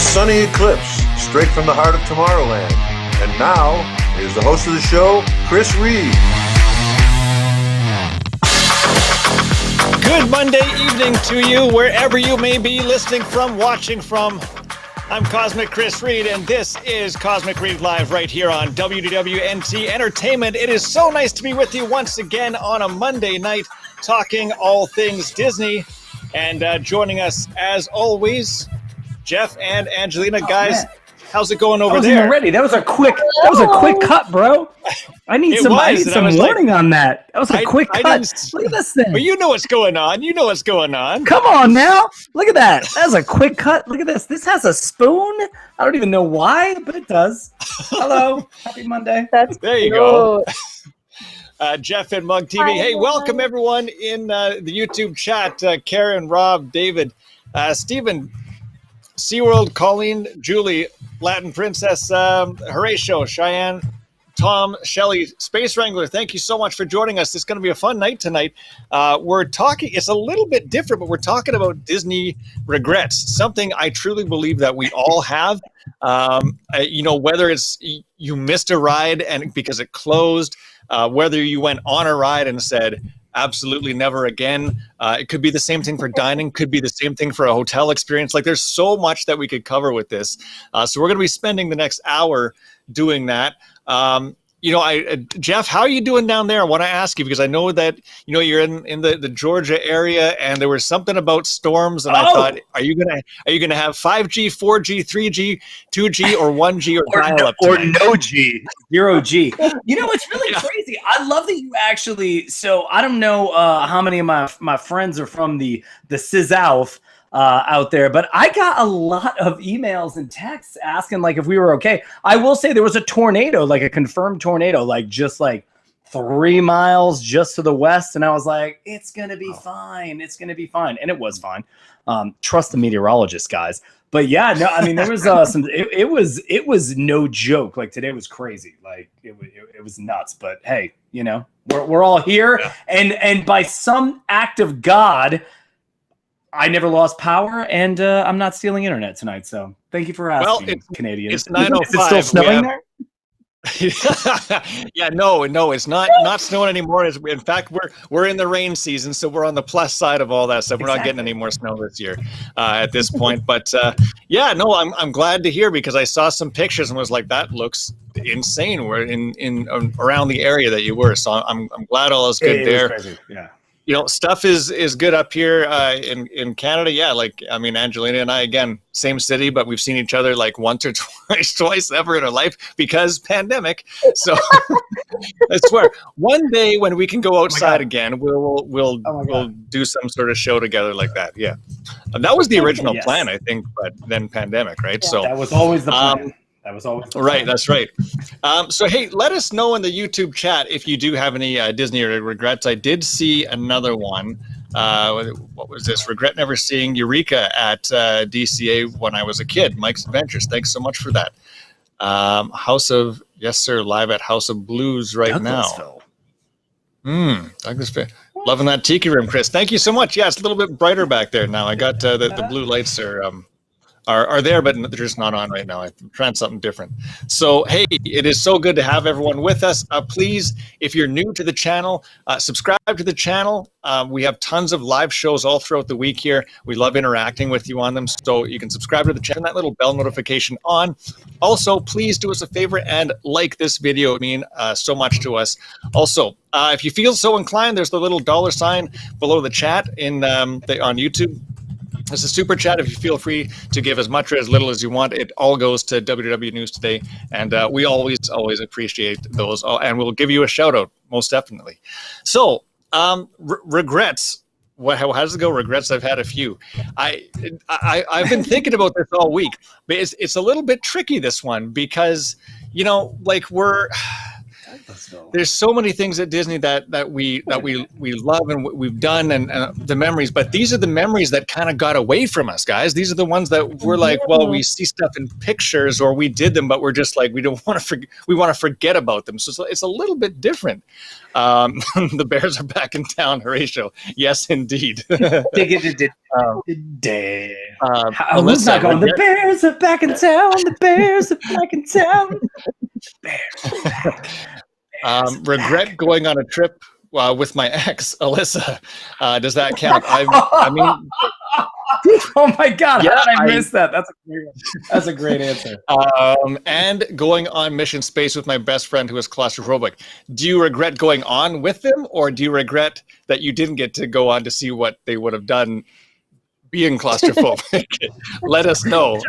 sunny eclipse, straight from the heart of Tomorrowland. And now, here's the host of the show, Chris Reid. Good Monday evening to you, wherever you may be listening from, watching from. I'm Cosmic Chris Reid, and this is Cosmic Reid Live right here on WDWNT Entertainment. It is so nice to be with you once again on a Monday night, talking all things Disney. And joining us, as always, Jeff and Angelina. Guys, man. How's it going over there? Ready. That was a quick cut, bro. I need some warning on that. That was a quick cut. Look at this thing. But you know what's going on. Come on now. Look at that. That was a quick cut. Look at this. This has a spoon. I don't even know why, but it does. Hello. Happy Monday. There you go. Jeff and Mug TV. Hi, hey, welcome everyone in the YouTube chat. Karen, Rob, David, Stephen, SeaWorld, Colleen, Julie, Latin Princess, Horatio, Cheyenne, Tom, Shelley, Space Wrangler, thank you so much for joining us. It's going to be a fun night tonight. We're talking, it's a little bit different, but we're talking about Disney regrets, something I truly believe that we all have. Whether it's you missed a ride and because it closed, whether you went on a ride and said, absolutely never again. It could be the same thing for dining, could be the same thing for a hotel experience. Like there's so much that we could cover with this. So we're going to be spending the next hour doing that. Jeff, how are you doing down there? I want to ask you because I know that, you're in the Georgia area and there was something about storms and I thought, are you going to have 5G, 4G, 3G, 2G or 1G or dial-up or no G, 0G. It's really crazy. I love that you actually, so I don't know how many of my friends are from the South out there, but I got a lot of emails and texts asking like if we were okay. I will say there was a tornado, like a confirmed tornado, just 3 miles just to the west, and I was like, it's gonna be fine. It's gonna be fine, and it was fine. Trust the meteorologist, guys. But yeah, no, I mean there was some. It was no joke. Like today was crazy. Like it was nuts. But hey, we're all here, and by some act of God, I never lost power, and I'm not stealing internet tonight. So thank you for asking, Canadians. It's 9:05. Is it still snowing there? Yeah, no, it's not snowing anymore. In fact, we're in the rain season, so we're on the plus side of all that stuff. We're not getting any more snow this year at this point. But I'm glad to hear because I saw some pictures and was like, that looks insane. We're in around the area that you were, so I'm glad all is good there. Crazy. Yeah. Stuff is good up here in Canada. Yeah, Angelina and I, again, same city, but we've seen each other like once or twice ever in our life because pandemic. So I swear, one day when we can go outside again, we'll do some sort of show together like that. Yeah, and that was the original plan, I think, but then pandemic, right? Yeah. So that was always the plan. That was always right. That's right. So, hey, let us know in the YouTube chat if you do have any Disney regrets. I did see another one. What was this? Regret never seeing Eureka at DCA when I was a kid. Mike's Adventures. Thanks so much for that. Live at House of Blues right now. Douglasville. Loving that tiki room, Chris. Thank you so much. Yeah, it's a little bit brighter back there now. I got the blue lights are there, but they're just not on right now. I'm trying something different. So, hey, it is so good to have everyone with us. Please, if you're new to the channel, subscribe to the channel. We have tons of live shows all throughout the week here. We love interacting with you on them. So you can subscribe to the channel, that little bell notification on. Also, please do us a favor and like this video. It would mean so much to us. Also, if you feel so inclined, there's the little $ below the chat on YouTube. It's a super chat. If you feel free to give as much or as little as you want, it all goes to WW News Today, and we always appreciate those, and we'll give you a shout out most definitely. So regrets. How does it go? Regrets. I've had a few. I've been thinking about this all week, but it's a little bit tricky, this one, because there's so many things at Disney that we love and we've done and the memories, but these are the memories that kind of got away from us, guys. These are the ones that we're like, well, we see stuff in pictures or we did them, but we're just like, we don't want to forget. We want to forget about them. So it's a little bit different. The Bears are back in town, Horatio. Yes, indeed. Who's not going? The Bears are back in town. The Bears are back in town. Bears are back. Regret going on a trip with my ex, Alyssa. Does that count? I mean, oh my God! Yeah, how did I miss that? That's a great answer. And going on mission space with my best friend who is claustrophobic. Do you regret going on with them, or do you regret that you didn't get to go on to see what they would have done being claustrophobic? Let us know.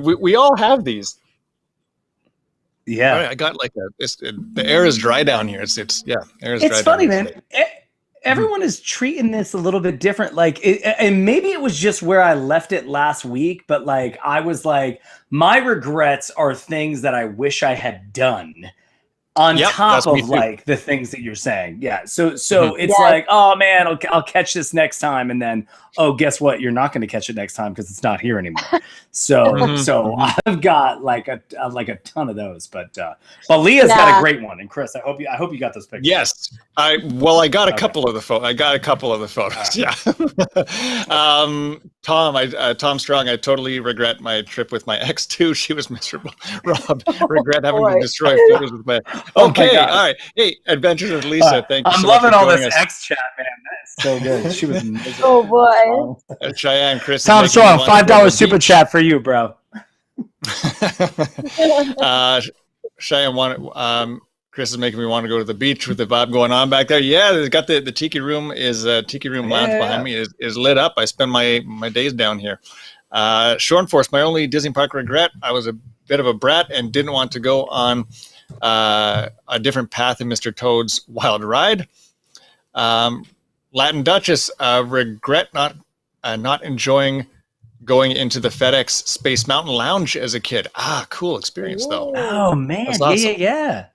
We all have these. Yeah, right, I got like the air is dry down here. Air is dry. It's funny, man. Everyone is treating this a little bit different. And maybe it was just where I left it last week, but I was like, my regrets are things that I wish I had done on top of the things that you're saying. Yeah. So it's like, oh man, I'll catch this next time. And then, oh, guess what? You're not going to catch it next time because it's not here anymore. So I've got like a ton of those, but Leah's got a great one. And Chris, I hope you got those pictures. Yes. I got a couple of the photos. I got a couple of the photos. Yeah. Tom Strong, I totally regret my trip with my ex too. She was miserable. Rob, regret having to destroy photos with my. Okay, all right. Hey, Adventures with Lisa. Thank you. I'm loving all this X chat, man. That's so good. She was miserable. Oh boy. Cheyenne, Chris. Tom Strong, $5 super chat for you, bro. Cheyenne Chris is making me want to go to the beach with the vibe going on back there. Yeah, they've got the tiki room lounge behind me is lit up. I spend my days down here. Shornforce, my only Disney park regret, I was a bit of a brat and didn't want to go on a different path in Mr. Toad's Wild Ride. Latin Duchess, regret not enjoying going into the FedEx Space Mountain Lounge as a kid. Cool experience though. Oh man, awesome. Yeah.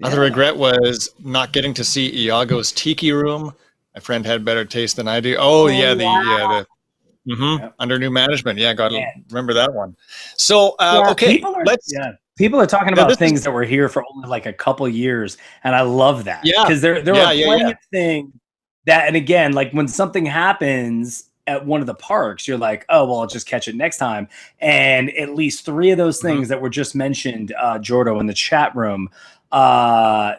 Other regret was not getting to see Iago's Tiki Room. My friend had better taste than I do. Under new management. Yeah, gotta remember that one. So okay, people are talking about things that were here for only like a couple years, and I love that. Yeah, because there are plenty of things that, and again, like when something happens at one of the parks, you're like, oh well, I'll just catch it next time. And at least 3 of those things that were just mentioned, Jordo, in the chat room, they're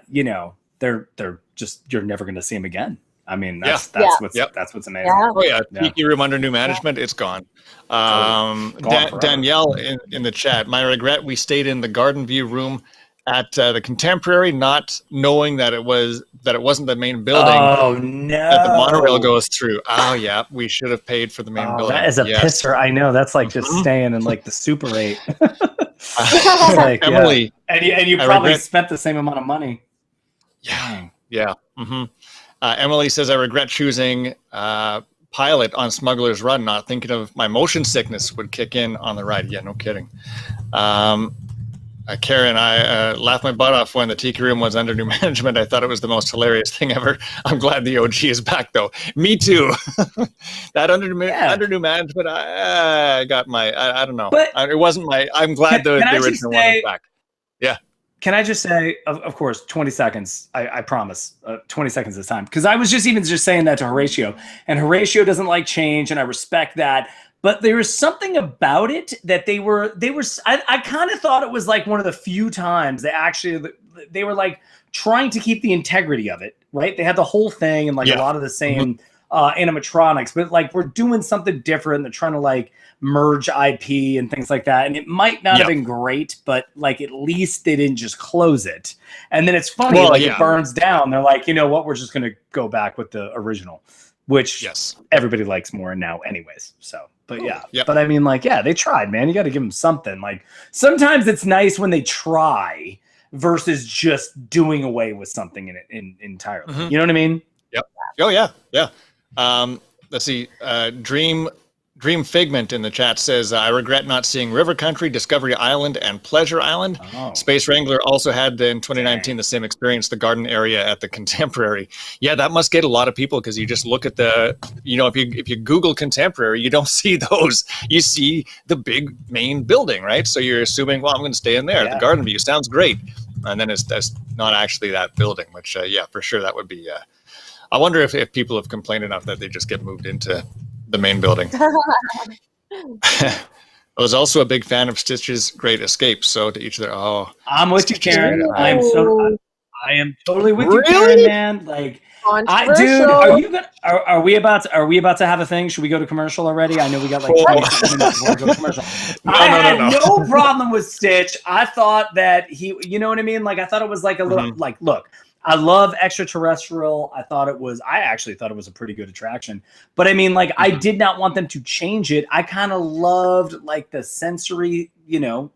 just, you're never going to see them again. I mean, that's what's amazing. Yeah. Oh yeah, Tiki Room under new management, it's gone. Danielle in the chat, my regret, we stayed in the Garden View room at the Contemporary, not knowing that it wasn't the main building. Oh no! That the monorail goes through. Oh yeah, we should have paid for the main building. That is a pisser. I know. That's like just staying in like the Super 8. Emily, and you probably spent the same amount of money. Yeah. Mm-hmm. Emily says, I regret choosing Pilot on Smuggler's Run, not thinking of my motion sickness would kick in on the ride. Yeah, no kidding. Karen, I laughed my butt off when the Tiki Room was under new management. I thought it was the most hilarious thing ever. I'm glad the OG is back, though. Me too. That under new management, I got I don't know. But it wasn't my. I'm glad the original one is back. Yeah. Can I just say, of course, 20 seconds. I promise, 20 seconds this time, because I was just saying that to Horatio, and Horatio doesn't like change, and I respect that. But there was something about it that they were. I kind of thought it was like one of the few times they were like trying to keep the integrity of it, right? They had the whole thing and like a lot of the same animatronics, but like we're doing something different. They're trying to like merge IP and things like that, and it might not have been great, but like at least they didn't just close it. And then it's funny, it burns down. They're like, you know what? We're just gonna go back with the original, which everybody likes more now, anyways. So. But but I mean, like, they tried, man. You got to give them something. Like, sometimes it's nice when they try versus just doing away with something in it entirely. Mm-hmm. You know what I mean? Yep. Oh yeah. Let's see. Dream Dream Figment in the chat says, I regret not seeing River Country, Discovery Island, and Pleasure Island. Oh. Space Wrangler also had in 2019 the same experience, the garden area at the Contemporary. Yeah, that must get a lot of people because you just look at the, if you Google Contemporary, you don't see those. You see the big main building, right? So you're assuming, well, I'm going to stay in there. Yeah. The garden view sounds great. And then that's not actually that building, which, for sure, that would be... I wonder if people have complained enough that they just get moved into the main building. I was also a big fan of Stitch's Great Escape. So to each their I'm with you, Karen. I am totally with you, Really? Karen, man. Like, dude, are we about to have a thing? Should we go to commercial already? I know we got like 20 minutes before we go to commercial. I had no problem with Stitch. I thought that you know what I mean? Like, I thought it was like a little like, look, I love extraterrestrial. I actually thought it was a pretty good attraction. But I mean, like, I did not want them to change it. I kind of loved like the sensory,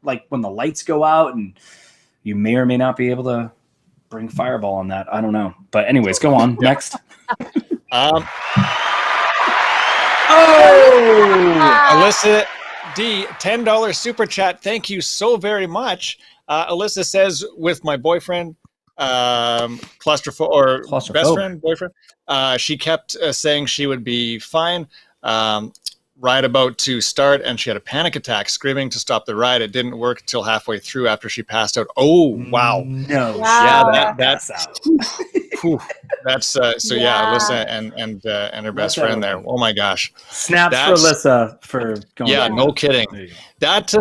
like when the lights go out and you may or may not be able to bring Fireball on that. I don't know. But anyways, go on. Next. Alyssa D, $10 super chat. Thank you so very much. Alyssa says, with my boyfriend, claustrophobic best friend, boyfriend, she kept saying she would be fine. Ride about to start, and she had a panic attack, screaming to stop the ride. It didn't work until halfway through after she passed out. Oh, wow. No. Yeah, that's so yeah, Alyssa and her best friend there. Oh my gosh. Snaps for Alyssa for going. Yeah, no kidding. That's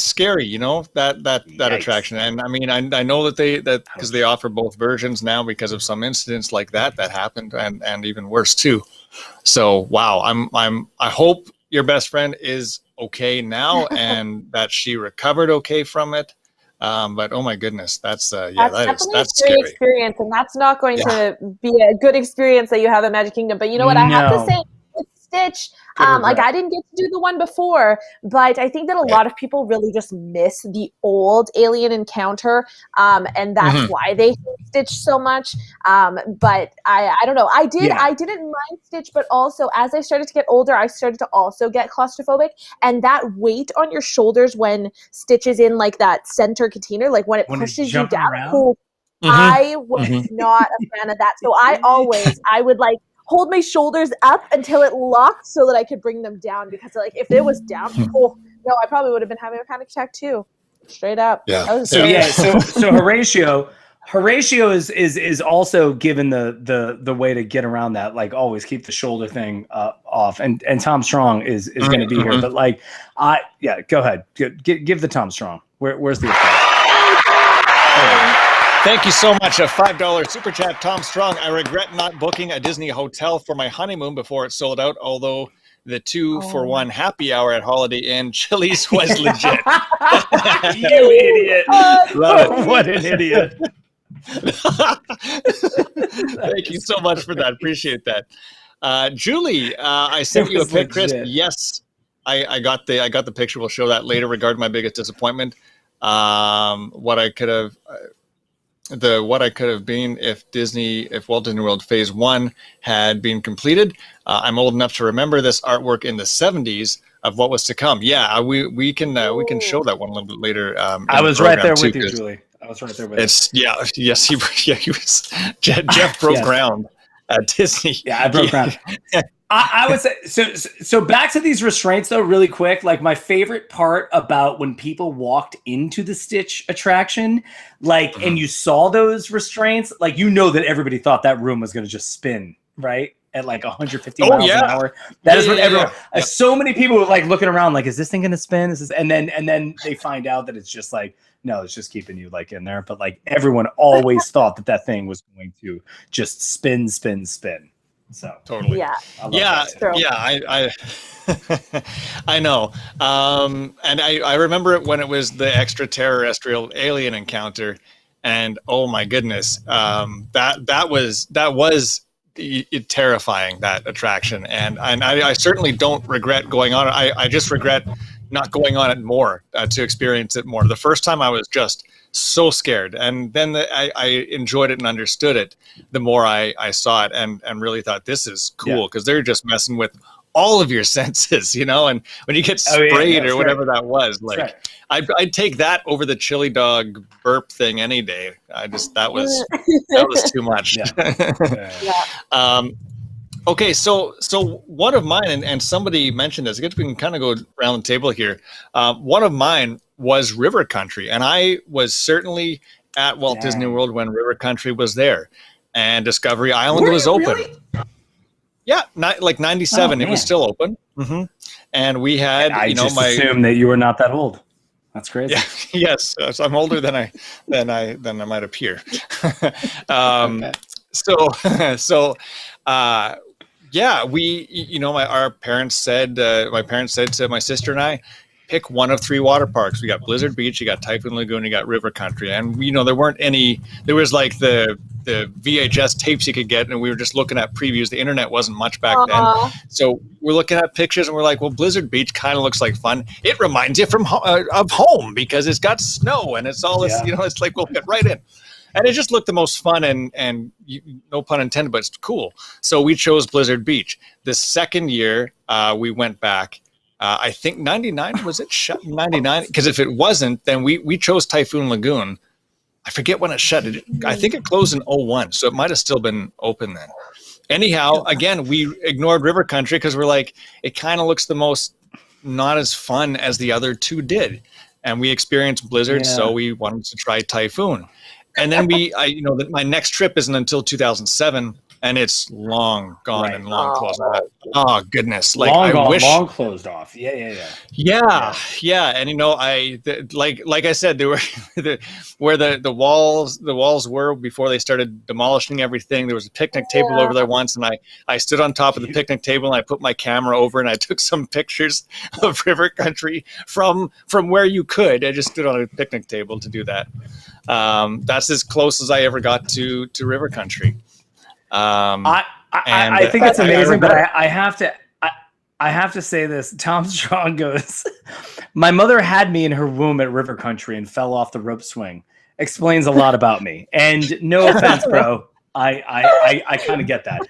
scary, that Yikes. attraction. And I mean, I know that because they offer both versions now because of some incidents like that happened and even worse too. So wow, I hope your best friend is okay now and that she recovered okay from it. But oh my goodness, that's definitely that's a scary scary experience, and that's not going to be a good experience that you have at Magic Kingdom. But you know what? I have to say, with Stitch, like I didn't get to do the one before, but I think that a lot of people really just miss the old Alien Encounter, and that's why they hate Stitch so much. But I don't know. I didn't mind Stitch, but also as I started to get older, I started to also get claustrophobic, and that weight on your shoulders when Stitch is in like that center container, like when it pushes you down. I was not a fan of that, so I would like hold my shoulders up until it locked so that I could bring them down, because like if it was down, I probably would have been having a panic attack too. Straight up. Yeah. So Horatio is also given the way to get around that, like always keep the shoulder thing off. And Tom Strong is going to be here, but like go ahead. Give the Tom Strong. Where's the effect? Thank you so much. A $5 super chat, Tom Strong. I regret not booking a Disney hotel for my honeymoon before it sold out, although the 2-for-1 happy hour at Holiday Inn Chili's was legit. You idiot. What an idiot. Thank you so much for that. Appreciate that. Julie, I sent you a pic, Chris. Yes, I got the picture. We'll show that later regarding my biggest disappointment. What I could have been if Walt Disney World Phase 1 had been completed. I'm old enough to remember this artwork in the 70s of what was to come. Yeah, we can show that one a little bit later. I was right there with you, Julie. I was right there with you. He was. Jeff broke ground at Disney. Yeah, I broke ground. I would say so back to these restraints though, really quick. Like my favorite part about when people walked into the Stitch attraction, like and you saw those restraints, like that everybody thought that room was going to just spin, right? At like 150 miles an hour. That is what everyone. So many people were like looking around, like, is this thing going to spin? And then they find out that it's just like, no, it's just keeping you like in there. But like everyone always thought that thing was going to just spin. So totally. Yeah. I I know. And I remember it when it was the extraterrestrial alien encounter, and oh my goodness, that was terrifying, that attraction. And I certainly don't regret going on it. I just regret not going on it more, to experience it more. The first time I was just so scared, and then I enjoyed it and understood it the more I saw it, and really thought, this is cool, because they're just messing with all of your senses, you know, and when you get sprayed or whatever that was, like I'd take that over the chili dog burp thing any day. That was too much. Okay, so one of mine, and somebody mentioned this, I guess we can kind of go around the table here. One of mine was River Country, and I was certainly at Walt Disney World when River Country was there, and Discovery Island was open. Really? Yeah, like 97, it was still open. Mm-hmm. And we had, I assumed that you were not that old. That's crazy. Yeah, yes, so I'm older than I might appear. Yeah, my parents said to my sister and I, pick one of 3 water parks. We got Blizzard Beach, you got Typhoon Lagoon, you got River Country, and there weren't any. There was like the VHS tapes you could get, and we were just looking at previews. The internet wasn't much back then, so we're looking at pictures, and we're like, well, Blizzard Beach kind of looks like fun. It reminds you of home because it's got snow and it's all this. It's like we'll fit right in. And it just looked the most fun and no pun intended, but it's cool. So we chose Blizzard Beach. The second year we went back, I think 99, was it shut in 99? Because if it wasn't, then we chose Typhoon Lagoon. I forget when it shut. I think it closed in 01, so it might have still been open then. Anyhow, again, we ignored River Country because we're like, it kind of looks the most not as fun as the other 2 did. And we experienced Blizzard, so we wanted to try Typhoon. And then my next trip isn't until 2007, and it's long gone and long closed off. Oh goodness! Like long closed off. Yeah. And like I said, there were where the walls were before they started demolishing everything. There was a picnic table over there once, and I stood on top of the picnic table and I put my camera over and I took some pictures of River Country from where you could. I just stood on a picnic table to do that. That's as close as I ever got to River Country. I think it's amazing, but I have to say this. Tom Strong goes, my mother had me in her womb at River Country and fell off the rope swing. Explains a lot about me. And no offense, bro. I kind of get that.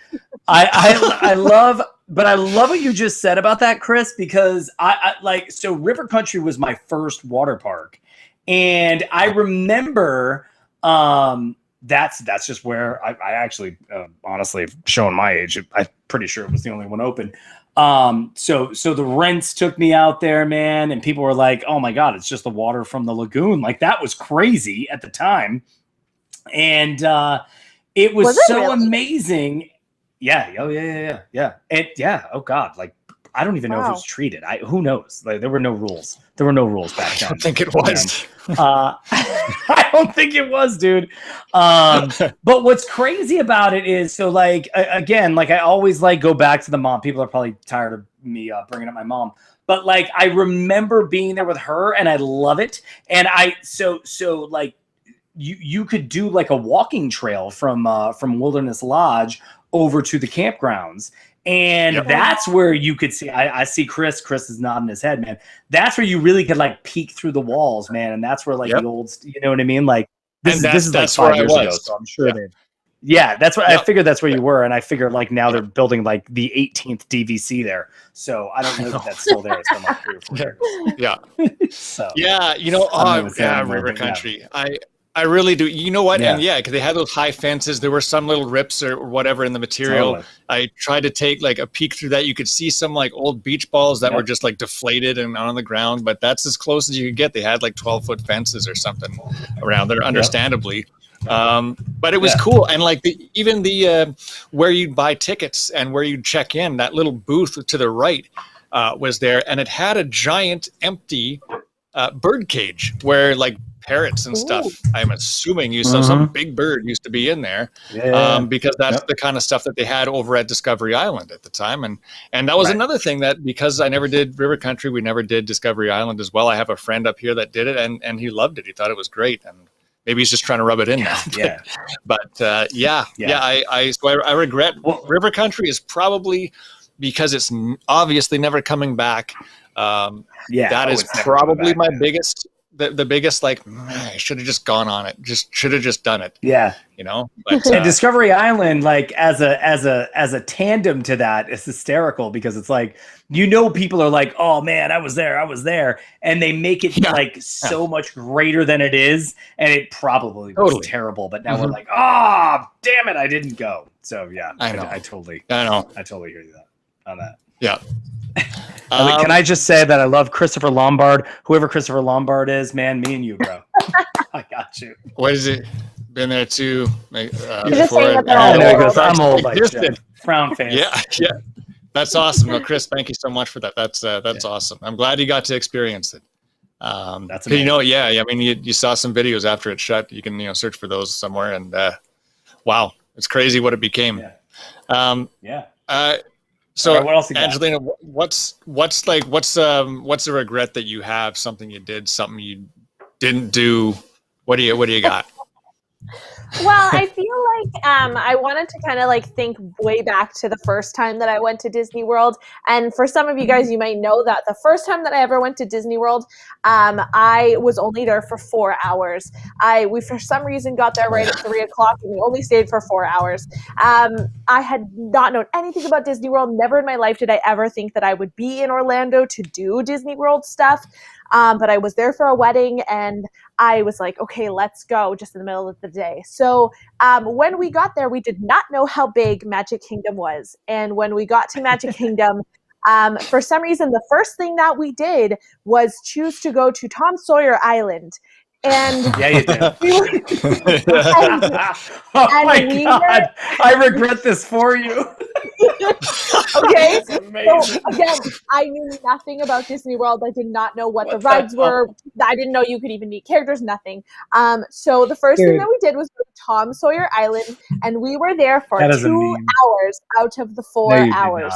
I love what you just said about that, Chris, because so River Country was my first water park. And I remember, that's just where I actually, honestly, showing my age, I'm pretty sure it was the only one open. So the rents took me out there, man, and people were like, "Oh my God, it's just the water from the lagoon." Like that was crazy at the time, and it was so really amazing. Yeah. Oh yeah. Oh God, like I don't even know if it was treated. Who knows? Like there were no rules. There were no rules back then. I don't think it was. I don't think it was, dude. But what's crazy about it is, so like, again, like I always like go back to the mom. People are probably tired of me bringing up my mom, but like, I remember being there with her and I love it. And so like you could do like a walking trail from Wilderness Lodge over to the campgrounds. And that's where you could see, I see Chris is nodding his head, man. That's where you really could like peek through the walls, man. And that's where like the old, you know what I mean? Like this is like 5 years ago. So I'm sure that's what I figured that's where you were. And I figured like now they're building like the 18th DVC there. So I don't know if that's still there. It's been like 3 or 4 years. Yeah. So River Country. I really do. You know what? Yeah. And because they had those high fences. There were some little rips or whatever in the material. Totally. I tried to take like a peek through that. You could see some like old beach balls that were just like deflated and on the ground, but that's as close as you could get. They had like 12-foot fences or something around there, understandably. But it was cool. And like even the where you'd buy tickets and where you'd check in, that little booth to the right was there. And it had a giant empty bird cage where like parrots and stuff, I'm assuming some big bird used to be in there, because that's the kind of stuff that they had over at Discovery Island at the time. And that was another thing that, because I never did River Country, we never did Discovery Island as well. I have a friend up here that did it, and he loved it. He thought it was great, and maybe he's just trying to rub it in now. But I regret River Country is probably, because it's obviously never coming back. That is probably my biggest the biggest like I should have just gone on it. Just should have just done it. Yeah. But, and Discovery Island, like as a tandem to that, is hysterical because it's like people are like, oh man, I was there, and they make it like so much greater than it is, and it probably was terrible. But now we're like, damn it, I didn't go. So yeah, I know. I totally hear you on that. Yeah. Can I just say that I love Christopher Lombard? Whoever Christopher Lombard is, man, me and you, bro. I got you. What is it? Been there too. I'm old. Like frown face. Yeah. That's awesome. Well, Chris, thank you so much for that. That's awesome. I'm glad you got to experience it. That's amazing. I mean, you saw some videos after it shut. You can search for those somewhere, and wow, it's crazy what it became. So right, what else you got? Angelina, what's a regret that you have? Something you did, something you didn't do. What do you got? Well, I feel like I wanted to kind of like think way back to the first time that I went to Disney World. And for some of you guys, you might know that the first time that I ever went to Disney World, I was only there for 4 hours. We for some reason got there right at 3 o'clock and we only stayed for 4 hours. I had not known anything about Disney World. Never in my life did I ever think that I would be in Orlando to do Disney World stuff. But I was there for a wedding and I was like, okay, let's go just in the middle of the day. So when we got there, we did not know how big Magic Kingdom was. And when we got to Magic Kingdom, for some reason, the first thing that we did was choose to go to Tom Sawyer Island. And yeah, you did. Oh my God. I regret this for you. Okay. So again, I knew nothing about Disney World. I did not know what the rides were. I didn't know you could even meet characters, nothing. So the first thing that we did was go to Tom Sawyer Island, and we were there for 2 hours out of the 4 hours.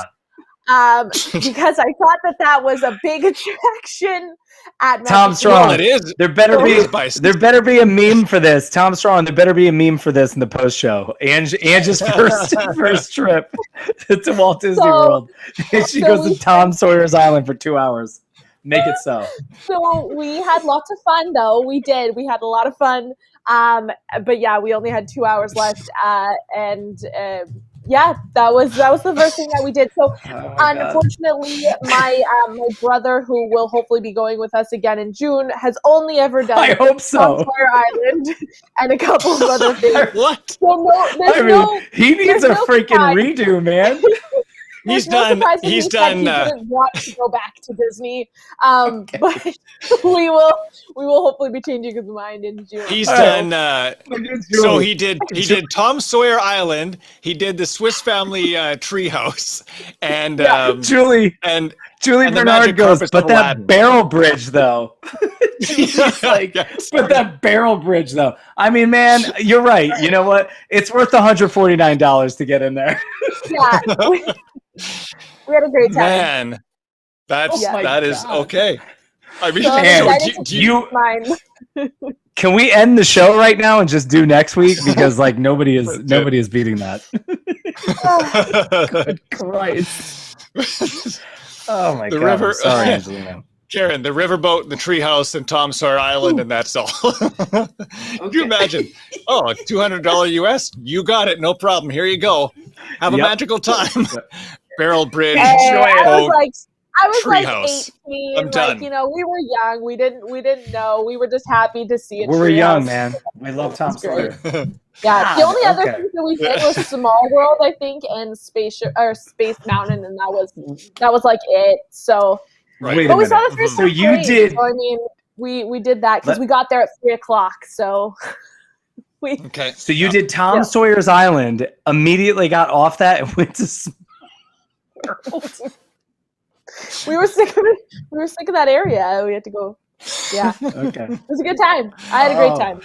Because I thought that was a big attraction at Tom Strong. It is. There better be a meme for this. Tom Strong. There better be a meme for this in the post show. Angie's first trip to Walt Disney World. She goes to Tom Sawyer's Island for 2 hours. Make it so. So we had lots of fun, though. We did. We had a lot of fun. But yeah, we only had 2 hours left, yeah, that was the first thing that we did. So unfortunately, my brother, who will hopefully be going with us again in June, has only ever done I hope so. Tom Sawyer Island and a couple of other things. What? So he needs a freaking redo, man. He's done. He didn't want to go back to Disney, but we will hopefully be changing his mind in June. He's done. So he did Tom Sawyer Island. He did the Swiss Family Treehouse, and Julie Bernard goes, but that barrel bridge though. But that barrel bridge though. I mean, man, you're right. You know what? It's worth $149 to get in there. Yeah. We had a great time. Man, that is okay. I mean, can we end the show right now and just do next week because like nobody is beating that. Good Christ! Oh my God! River. Sorry, Angelina. Karen, the riverboat, the treehouse, and Tom Sawyer Island, and that's all. Can you imagine? Oh, $200 US? You got it, no problem. Here you go. Have a magical time. Barrel bridge. I was like 18. I'm done. We were young. We didn't know. We were just happy to see it. We were young, man. We love Tom Sawyer. Yeah, the only other thing that we did was Small World, I think, and Space Mountain, and that was like it. So. Right. But we saw the first So you did. So, I mean, we did that because we got there at 3 o'clock. So okay. So you did Tom Sawyer's Island, immediately got off that and went to We were sick of it. We were sick of that area. We had to go. Yeah. Okay. It was a good time. I had a great time.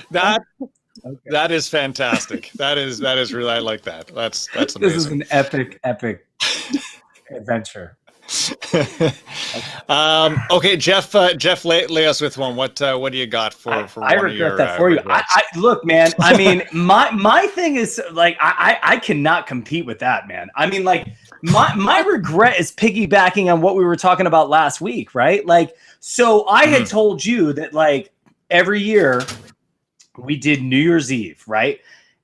That is fantastic. That is really, I like that. That's amazing. This is an epic adventure. Okay, Jeff, lay us with one. What do you got for I regret that for you. I look, man. I mean, my thing is like I cannot compete with that, man. I mean, like my regret is piggybacking on what we were talking about last week, right? Like, so I had told you that like every year we did New Year's Eve, right?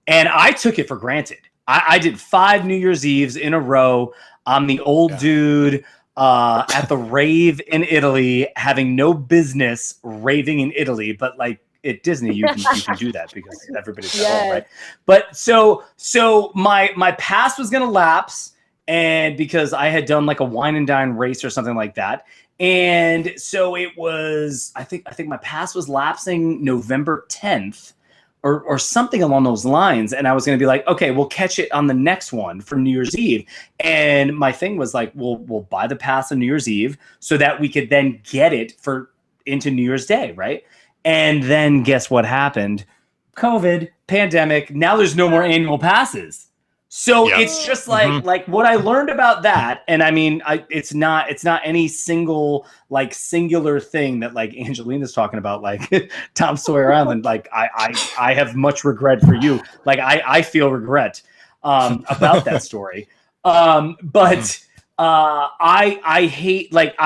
And I took it for granted. I did 5 New Year's Eves in a row. I'm the old dude at the rave in Italy, having no business raving in Italy, but like at Disney, you can do that because everybody's at home, right? But so my pass was gonna lapse, and because I had done like a wine and dine race or something like that. And so it was, I think my pass was lapsing November 10th or something along those lines. And I was going to be like, okay, we'll catch it on the next one for New Year's Eve. And my thing was like, we'll buy the pass on New Year's Eve so that we could then get it into New Year's Day, right? And then guess what happened? COVID, pandemic. Now there's no more annual passes. So it's just like what I learned about that, and I mean, it's not any singular thing that like Angelina's talking about, like Tom Sawyer Island. Like I have much regret for you. Like I feel regret about that story. But I hate like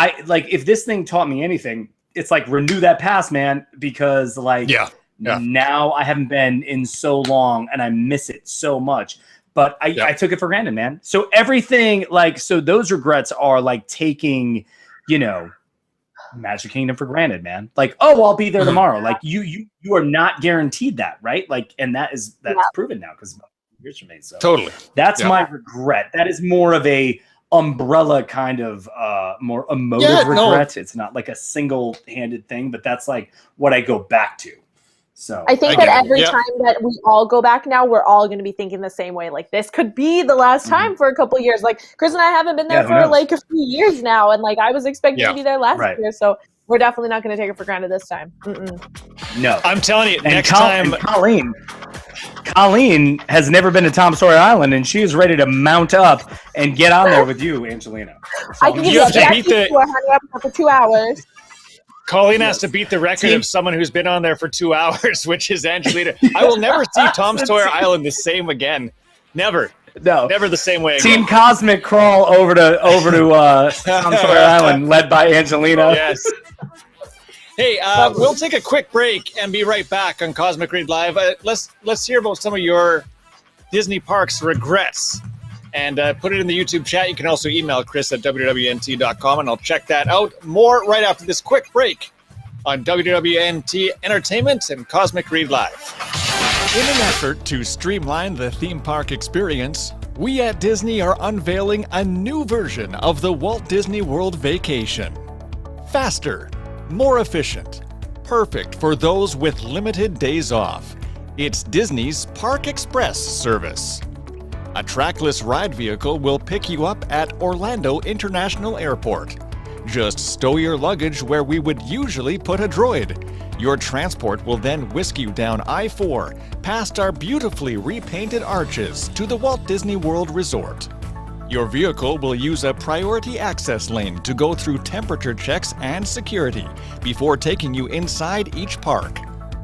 if this thing taught me anything, it's like renew that pass, man, because like now I haven't been in so long and I miss it so much. But I took it for granted, man. So everything, so those regrets are like taking, Magic Kingdom for granted, man. Like, oh, I'll be there tomorrow. Like you are not guaranteed that, right? Like, and that's proven now because years from me. So totally, that's my regret. That is more of a umbrella kind of more emotive regret. It's not like a single-handed thing, but that's like what I go back to. So I think that every time that we all go back now, we're all going to be thinking the same way. Like this could be the last time for a couple of years. Like Chris and I haven't been there for like a few years now, and like I was expecting to be there last year. So we're definitely not going to take it for granted this time. No, I'm telling you, next time, Colleen has never been to Tom Sawyer Island, and she is ready to mount up and get on there with you, Angelina. So I can give you a tour for 2 hours. Colleen has to beat the record of someone who's been on there for 2 hours, which is Angelina. I will never see Tom Sawyer Island the same again. Never. No. Never the same way again. Team Cosmic crawl over to Tom Sawyer Island, led by Angelina. Yes. Hey, we'll take a quick break and be right back on Cosmic Read Live. Let's hear about some of your Disney parks regrets. And put it in the YouTube chat. You can also email Chris at WDWNT.com, and I'll check that out. More right after this quick break on WDWNT Entertainment and Cosmic Read Live. In an effort to streamline the theme park experience, we at Disney are unveiling a new version of the Walt Disney World Vacation. Faster, more efficient, perfect for those with limited days off. It's Disney's Park Express service. A trackless ride vehicle will pick you up at Orlando International Airport. Just stow your luggage where we would usually put a droid. Your transport will then whisk you down I-4, past our beautifully repainted arches to the Walt Disney World Resort. Your vehicle will use a priority access lane to go through temperature checks and security before taking you inside each park.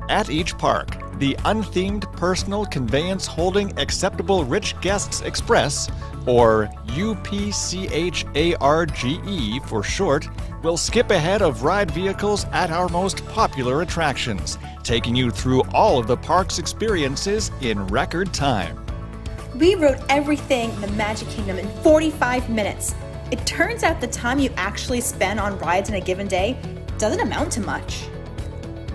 At each park, the Unthemed Personal Conveyance Holding Acceptable Rich Guests Express, or UPCHARGE for short, will skip ahead of ride vehicles at our most popular attractions, taking you through all of the park's experiences in record time. We rode everything in the Magic Kingdom in 45 minutes. It turns out the time you actually spend on rides in a given day doesn't amount to much.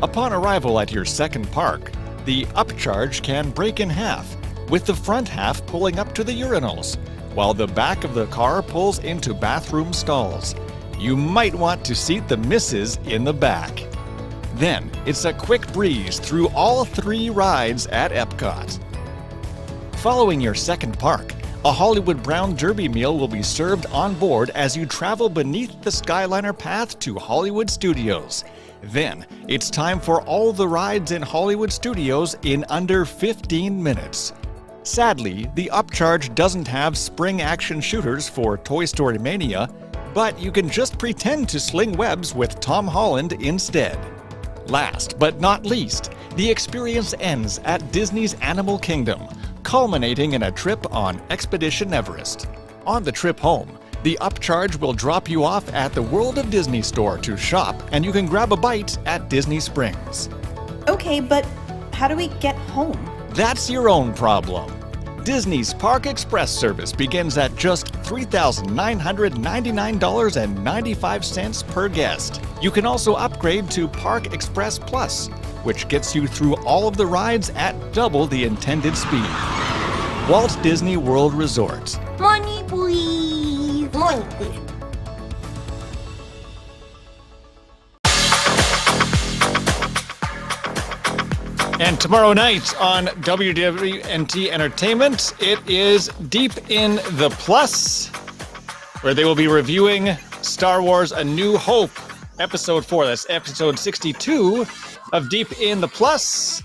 Upon arrival at your second park, the upcharge can break in half, with the front half pulling up to the urinals, while the back of the car pulls into bathroom stalls. You might want to seat the misses in the back. Then, it's a quick breeze through all 3 rides at Epcot. Following your second park, a Hollywood Brown Derby meal will be served on board as you travel beneath the Skyliner path to Hollywood Studios. Then, it's time for all the rides in Hollywood Studios in under 15 minutes. Sadly, the upcharge doesn't have spring action shooters for Toy Story Mania, but you can just pretend to sling webs with Tom Holland instead. Last but not least, the experience ends at Disney's Animal Kingdom, culminating in a trip on Expedition Everest. On the trip home, the upcharge will drop you off at the World of Disney store to shop, and you can grab a bite at Disney Springs. Okay, but how do we get home? That's your own problem. Disney's Park Express service begins at just $3,999.95 per guest. You can also upgrade to Park Express Plus, which gets you through all of the rides at double the intended speed. Walt Disney World Resorts. Money, please. Money, please. And tomorrow night on WDWNT Entertainment, it is Deep in the Plus, where they will be reviewing Star Wars A New Hope, Episode 4. That's Episode 62 of Deep in the Plus.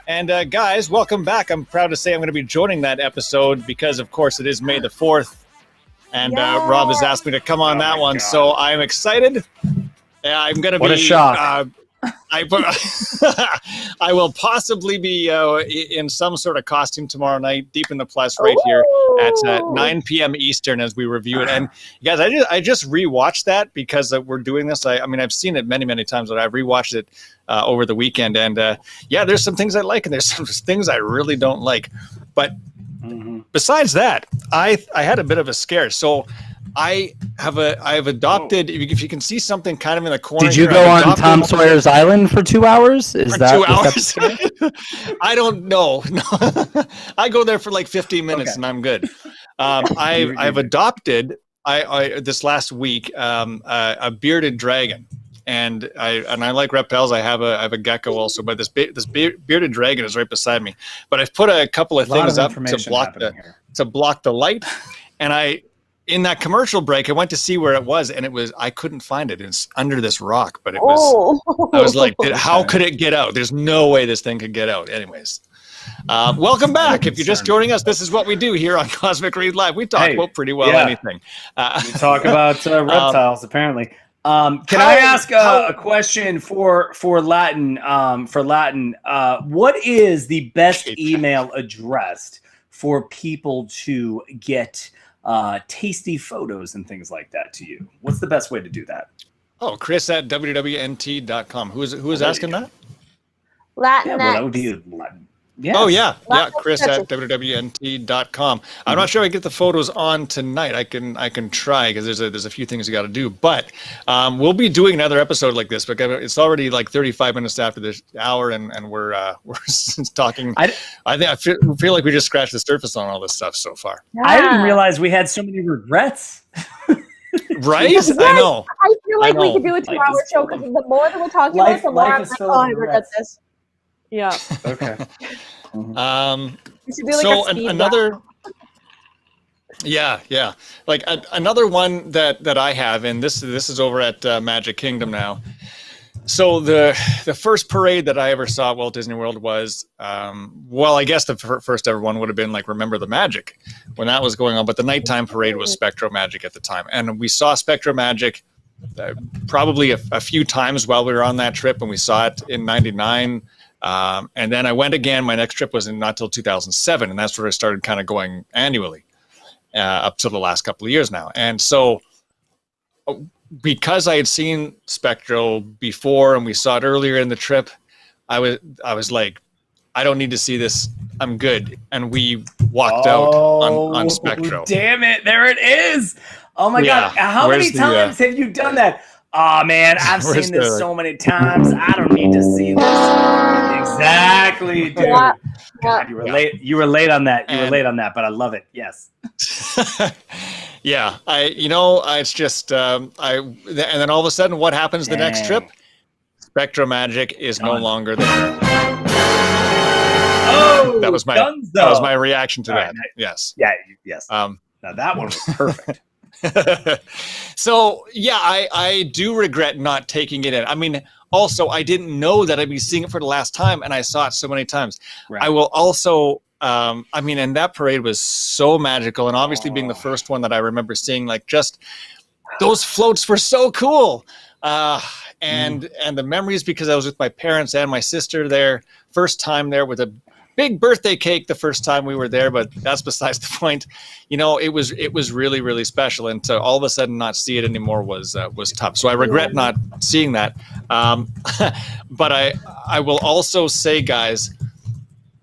And guys, welcome back. I'm proud to say I'm going to be joining that episode because, of course, it is May the 4th. And Rob has asked me to come on that one, so I'm excited. I'm going to be... What a shock. I will possibly be in some sort of costume tomorrow night, Deep in the Plus, right here at 9 p.m. Eastern as we review it. And guys, I just rewatched that because we're doing this. I mean, I've seen it many, many times, but I've rewatched it over the weekend. And yeah, there's some things I like, and there's some things I really don't like. But besides that, I had a bit of a scare. So I have adopted. If you can see something kind of in the corner. Did you go on Tom Sawyer's Island for 2 hours? Is for that 2 hours? I don't know. No, I go there for like 15 minutes and I'm good. I've adopted. This last week a bearded dragon, and I like reptiles. I have a gecko also, but this bearded dragon is right beside me. But I've put a couple of things up to block the light, and in that commercial break, I went to see where it was, and I couldn't find it. It's under this rock, but it was, I was like, how could it get out? There's no way this thing could get out. Anyways, welcome back. If you're just joining us, this is what we do here on Cosmic Read Live. We talk about pretty well anything. We talk about reptiles, apparently. Can I ask a question for Latin? What is the best email address for people to get tasty photos and things like that to you? What's the best way to do that? Oh, Chris at WDWNT.com. Who is asking that? Latin. Yeah, well, that would be Latin. Yeah. Oh, yeah. Yeah, Chris at WDWNT.com. I'm not sure I get the photos on tonight. I can try because there's a few things you got to do. But we'll be doing another episode like this because it's already like 35 minutes after this hour, and we're talking. I feel like we just scratched the surface on all this stuff so far. Yeah. I didn't realize we had so many regrets. Right? Yes. I know. I feel like we could do a 2-hour show because the more that we're talking about, the more I'm like, oh, I regret this. Yeah. Okay. Another. Yeah. Like another one that I have, and this is over at Magic Kingdom now. So the first parade that I ever saw at Walt Disney World was, I guess the first ever one would have been like Remember the Magic when that was going on. But the nighttime parade was Spectro Magic at the time, and we saw Spectro Magic probably a few times while we were on that trip, and we saw it in '99. And then I went again. My next trip was not till 2007, and that's where I started kind of going annually up to the last couple of years now. And so because I had seen Spectro before and we saw it earlier in the trip, I was like, I don't need to see this. I'm good. And we walked out on Spectro. Damn it. There it is. Oh my God. How many times have you done that? Oh man, I've seen this so many times. I don't need to see this. Exactly, dude. Yeah. God, you were late. You were late on that. You were late on that, but I love it. Yes. Yeah, it's just and then all of a sudden, what happens the next trip? Spectro Magic is no longer there. Oh, that was my reaction to that. Yes. Yeah. Yes. Now that one was perfect. So yeah, I do regret not taking it in. I mean, also I didn't know that I'd be seeing it for the last time, and I saw it so many times. Right. I will also, and that parade was so magical, and obviously being the first one that I remember seeing, like just those floats were so cool. And the memories, because I was with my parents and my sister there, first time there with a big birthday cake the first time we were there, but that's besides the point. It was really, really special, and to all of a sudden not see it anymore was tough. So I regret not seeing that. But I will also say, guys,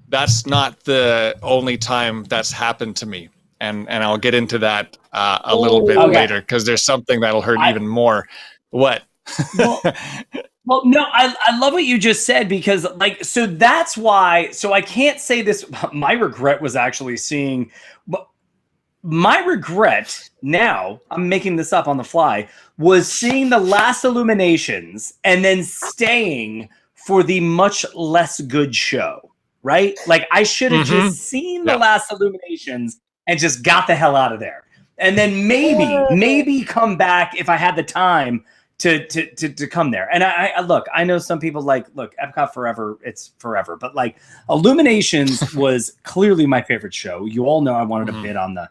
that's not the only time that's happened to me. And I'll get into that a little bit later, because there's something that'll hurt even more. What? Well, no, I love what you just said, because so that's why, so I can't say this. My regret was actually seeing, my regret now, I'm making this up on the fly, was seeing the last Illuminations and then staying for the much less good show, right? Like I should have just seen the last Illuminations and just got the hell out of there. And then maybe come back if I had the time to come there. And I look, I know some people look, Epcot forever, it's forever. But like Illuminations was clearly my favorite show. You all know I wanted to bid on the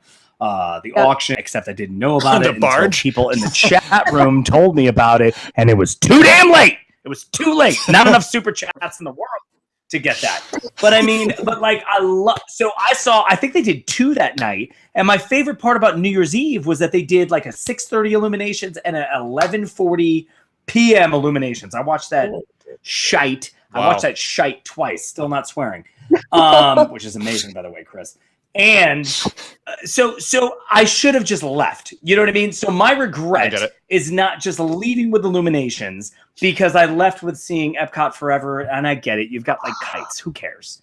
auction, except I didn't know about it until people in the chat room told me about it, and it was too damn late. It was too late. Not enough super chats in the world to get that. But I mean, I think they did 2 that night. And my favorite part about New Year's Eve was that they did like a 6:30 Illuminations and an 11:40 p.m. Illuminations. I watched that shite. Wow. I watched that shite twice. Still not swearing, which is amazing, by the way, Chris. And so I should have just left. You know what I mean? So my regret is not just leaving with Illuminations, because I left with seeing Epcot forever. And I get it. You've got like kites. Who cares?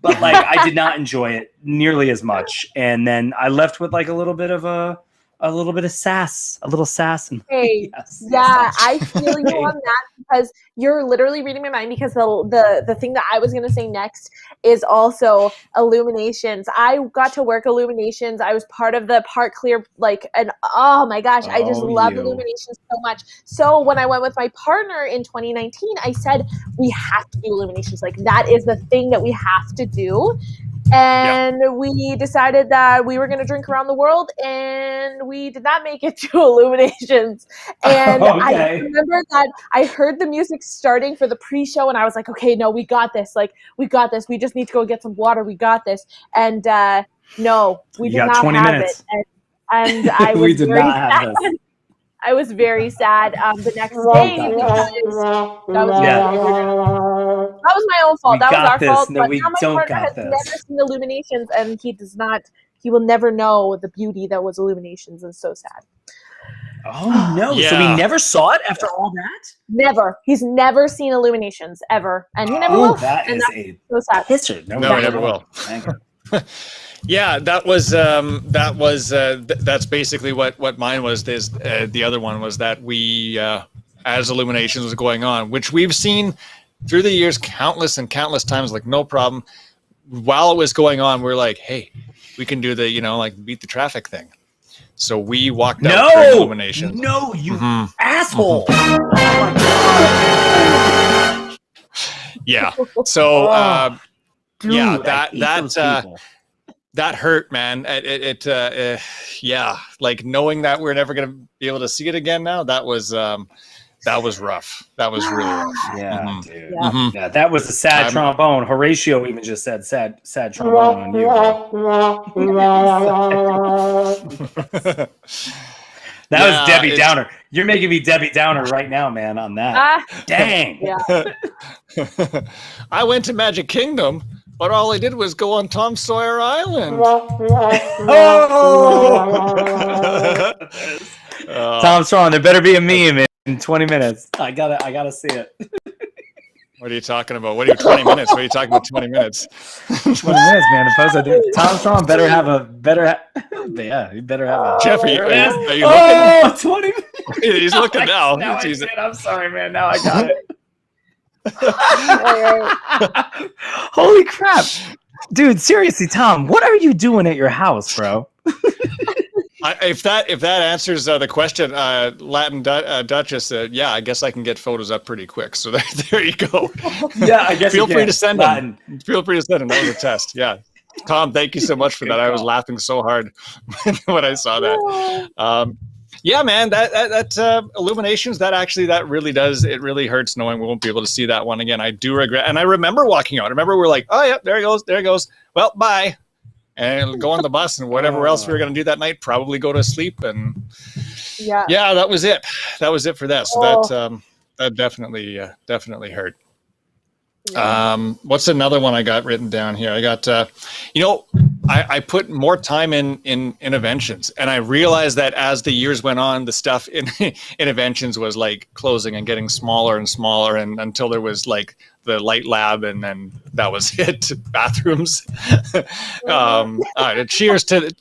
But like, I did not enjoy it nearly as much. And then I left with like a little bit of sass, a little sass. And I feel you on that, because you're literally reading my mind, because the thing that I was going to say next is also Illuminations. I got to work Illuminations. I was part of the Park Clear, and oh my gosh, I just love Illuminations so much. So when I went with my partner in 2019, I said, we have to do Illuminations. Like that is the thing that we have to do. And we decided that we were going to drink around the world, and we did not make it to Illuminations. And I remember that I heard the music starting for the pre-show, and I was like, okay, no, we got this. Like, we got this. We just need to go get some water. We got this. And no, we did not have it. And I was very sad. I was very sad the next day, because that was my own fault. That was our fault. No, but now my partner has never seen Illuminations, and he will never know the beauty that was Illuminations. And so sad. Oh no! Yeah. So he never saw it after all that? Never. He's never seen Illuminations ever, and he never will. That and is so sad. History. No, he never will. Yeah, that's basically what mine was. The other one was that we, as Illuminations was going on, which we've seen through the years countless and countless times, like no problem. While it was going on, we're like, hey, we can do the, beat the traffic thing. So we walked out during Illuminations. No, you asshole. Yeah. So, dude, that hurt, man. Like knowing that we're never going to be able to see it again now, that was rough. That was really rough. Yeah, dude. Yeah, that was a sad trombone. Horatio even just said sad trombone on you. That was Debbie Downer. You're making me Debbie Downer right now, man, on that. Dang. Yeah. I went to Magic Kingdom, but all I did was go on Tom Sawyer Island. Tom Strong, there better be a meme in 20 minutes. I gotta see it. What are you talking about? 20 minutes? What are you talking about 20 minutes? 20 minutes, man. Tom Strong better have a he better have a Jeff, are you looking? 20 minutes. He's looking now. I'm sorry, man. Now I got it. Holy crap. Dude, seriously, Tom, what are you doing at your house, bro? If that answers the question, Latin Duchess, I guess I can get photos up pretty quick. So there you go. Yeah, I guess. Feel free to send them. Feel free to send them. That was a test. Yeah, Tom, thank you so much for that. I was laughing so hard when I saw that. Yeah, man, that Illuminations, that really does. It really hurts knowing we won't be able to see that one again. I do regret, and I remember walking out. I remember we're like, oh yeah, there it goes. Well, bye. And go on the bus and whatever else we were going to do that night, probably go to sleep. And that was it. That was it for that. So that definitely hurt. What's another one I got written down here? I got, I put more time in interventions, and I realized that as the years went on, the stuff in interventions was like closing and getting smaller and smaller, and until there was like the light lab, and then that was it. Bathrooms. All right, cheers to.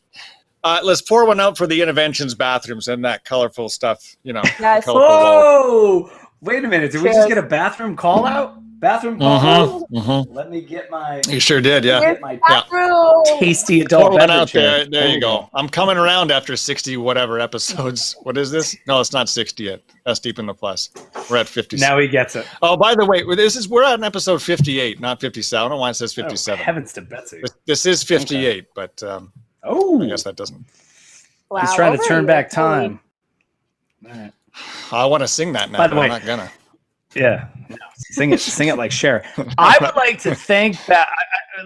Let's pour one out for the interventions bathrooms and that colorful stuff. Yes. Whoa! Wait a minute. Did we just get a bathroom call out? Bathroom call out? Let me get my. You sure did, yeah. Get my tasty Pour adult one out beverage. there you go. I'm coming around after 60 whatever episodes. What is this? No, it's not 60 yet. That's deep in the plus. We're at 57. Now he gets it. Oh, by the way, we're at an episode 58, not 57. I don't know why it says 57. Oh, heavens to Betsy. This is 58, but I guess that doesn't. Wow, he's trying to turn back time. All right. I want to sing that now, By the way, I'm not gonna. Yeah, no, sing it like Cher. I would like to thank that,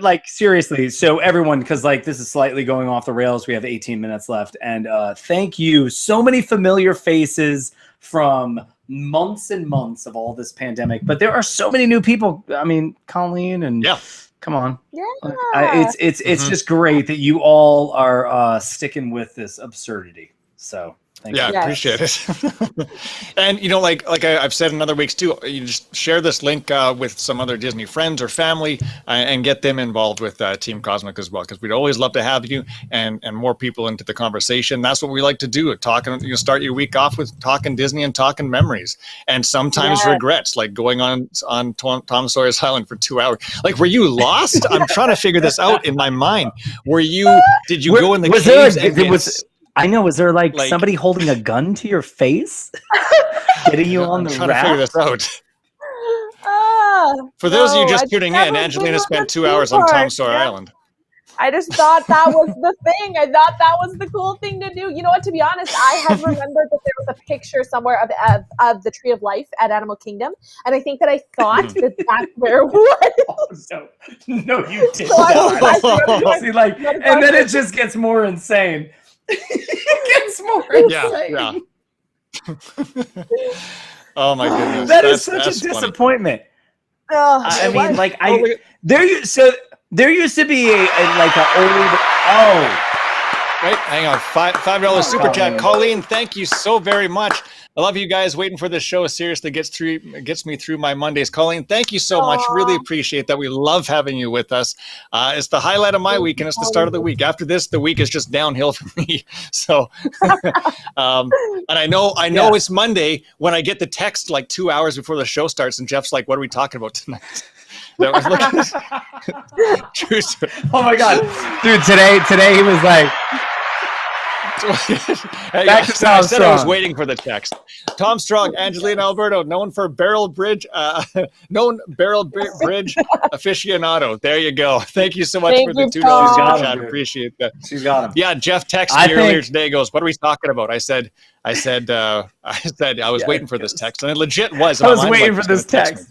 like seriously. So everyone, because like this is slightly going off the rails. We have 18 minutes left, and thank you. So many familiar faces from months and months of all this pandemic, but there are so many new people. I mean, Colleen and come on, it's just great that you all are sticking with this absurdity. So. I appreciate it. And like I've said in other weeks too, you just share this link with some other Disney friends or family and get them involved with Team Cosmic as well, because we'd always love to have you and more people into the conversation. That's what we like to do. Start your week off with talking Disney and talking memories, and sometimes regrets, like going on Tom Sawyer's Island for 2 hours. Like, were you lost? I'm trying to figure this out in my mind. Did you go in the caves? I know. Was there like somebody holding a gun to your face, getting you on the raft? I'm trying to figure this out. For those of you just tuning in, Angelina spent 2 hours on Tom Sawyer Island. I just thought that was the thing. I thought that was the cool thing to do. You know what? To be honest, I had remembered that there was a picture somewhere of the Tree of Life at Animal Kingdom, and I think that I thought that's where it was. Oh, no, you did not. See, and then it just gets more insane. It gets more insane. Yeah. Oh my goodness, that is such a disappointment. I mean, there used to be a old. Wait, hang on. $5 super chat. Colleen, thank you so very much. I love you guys. Waiting for this show seriously gets me through my Mondays. Colleen, thank you so much. Really appreciate that. We love having you with us. It's the highlight of my week, and it's the start of the week. After this, the week is just downhill for me. So, and I know it's Monday when I get the text like 2 hours before the show starts, and Jeff's like, "What are we talking about tonight?" Oh my God, dude! Today he was like. I said I was waiting for the text. Tom Strong, Angelina Alberto, known Barrel Bridge aficionado. There you go. Thank you so much for the $2 super chat. Appreciate that. She's got him. Yeah, Jeff texted me earlier today. Goes, what are we talking about? I said I was waiting for this text, and it legit was. I was waiting for this text.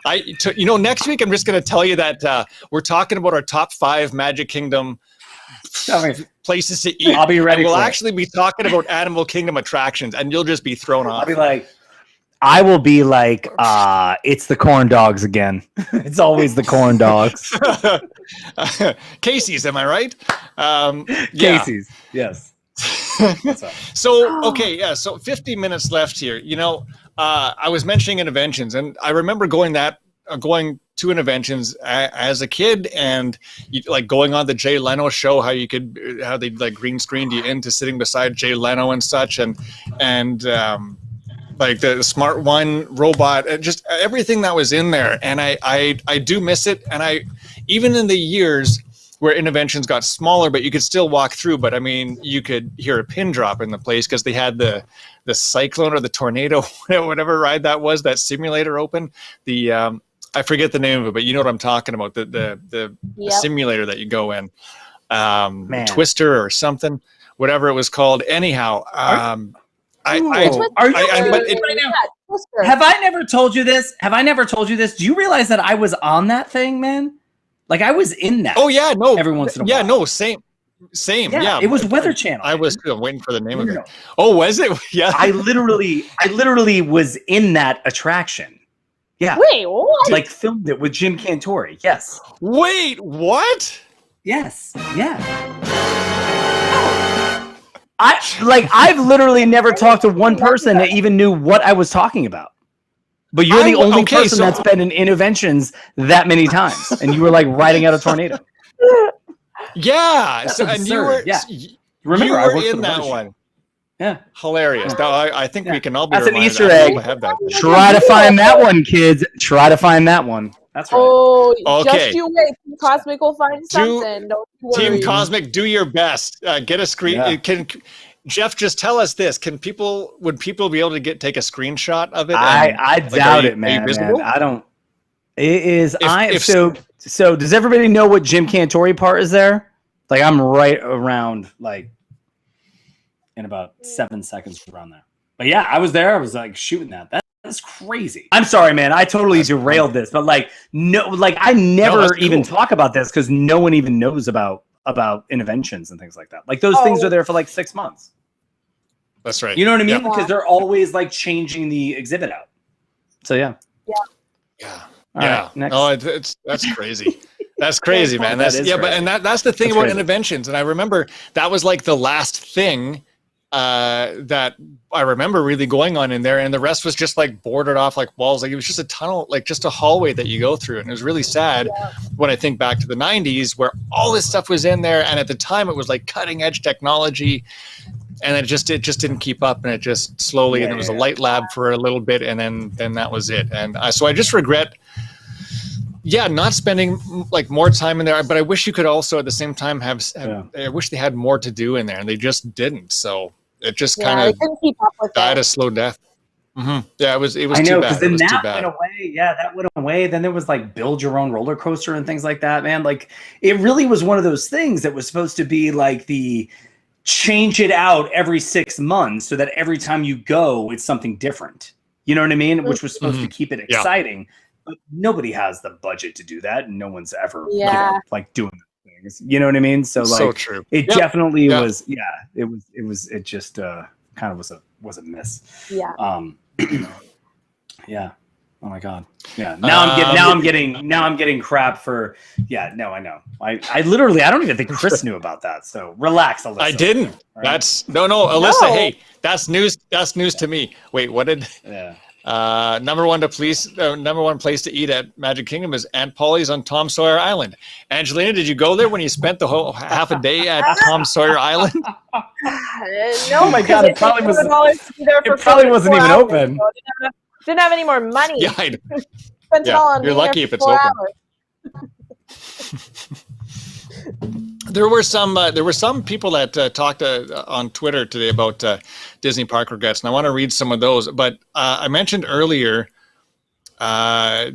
Next week I'm just going to tell you that we're talking about our top 5 Magic Kingdom places to eat. I'll be ready. We'll actually be talking about Animal Kingdom attractions, and you'll just be thrown off. I will be like, it's the corn dogs again. It's always the corn dogs. Casey's, am I right? Casey's, yes. So 50 minutes left here. I was mentioning interventions, and I remember going to interventions as a kid, and going on the Jay Leno show, how they green screened you into sitting beside Jay Leno and such, and the Smart One robot, and just everything that was in there. And I do miss it. And even in the years where interventions got smaller, but you could still walk through. But I mean, you could hear a pin drop in the place because they had the cyclone or the tornado, whatever ride that was, that simulator open. I forget the name of it, but you know what I'm talking about. The simulator that you go in, Twister or something, whatever it was called. Anyhow, have I never told you this? Do you realize that I was on that thing, man? Like I was in that. Oh yeah, no. Every once in a while. Yeah, no, same. Same. Yeah. It was Weather Channel. I was waiting for the name of it. Oh, was it? Yeah. I literally was in that attraction. Yeah. Wait, what? Like filmed it with Jim Cantori. Yes. Wait, what? Yes. Yeah. I've literally never talked to one person that even knew what I was talking about. But you're the only person that's been in interventions that many times, and you were like riding out a tornado. Yeah. That's so, and you were, remember, you I were worked in for that the one. Yeah. Hilarious. Now, I think we can all be That's an reminded. Easter egg. Have that. Try to find that one, kids. Try to find that one. That's right. Oh, Okay. just you wait. Team Cosmic will find something. Don't you worry. Team Cosmic, do your best. Get a screen. Yeah. Can Jeff just tell us this? Would people be able to take a screenshot of it? I doubt it, man. I don't. It is. So does everybody know what Jim Cantori part is there? Like I'm right around like in about 7 seconds around there. But yeah, I was there. I was like shooting that. That's crazy. I'm sorry, man. I totally derailed this, but I never even talk about this because no one even knows about interventions and things like that. Like those things are there for like 6 months. That's right. You know what I mean? Because they're always like changing the exhibit out. So yeah. Yeah. All right, next. Oh, that's crazy. That's crazy, man. That's the thing about interventions. And I remember that was like the last thing that I remember really going on in there, and the rest was just like boarded off like walls. Like it was just a tunnel, like just a hallway that you go through. And it was really sad when I think back to the 90s where all this stuff was in there. And at the time it was like cutting edge technology. And it just didn't keep up, and it just slowly, and it was a light lab for a little bit, and then that was it. And so I just regret, not spending like more time in there. But I wish you could also at the same time have I wish they had more to do in there, and they just didn't. So it just kind of died a slow death. Mm-hmm. Yeah, it was. I know, because then that went away. Yeah, that went away. Then there was like build your own roller coaster and things like that. Man, like it really was one of those things that was supposed to be like the change it out every 6 months so that every time you go, it's something different. You know what I mean? Which was supposed to keep it exciting. But nobody has the budget to do that. And no one's ever like doing things. You know what I mean? So like so true. It definitely was. Yeah, it just kind of was a miss. Yeah. Yeah. Oh my God. Yeah. Now I'm getting crap for. Yeah. No, I know. I literally I don't even think Chris knew about that. So relax, Alyssa. I didn't. Right? That's no, Alyssa. No. Hey, that's news. That's news to me. Wait, what did? Yeah. Number one place to eat at Magic Kingdom is Aunt Polly's on Tom Sawyer Island. Angelina, did you go there when you spent the whole half a day at Tom Sawyer Island? No. Oh my God! It probably was. It probably wasn't even open. Didn't have any more money. Yeah, Spent it all on you're lucky if it's open. There were some people that talked on Twitter today about Disney park regrets, and I want to read some of those. But I mentioned earlier,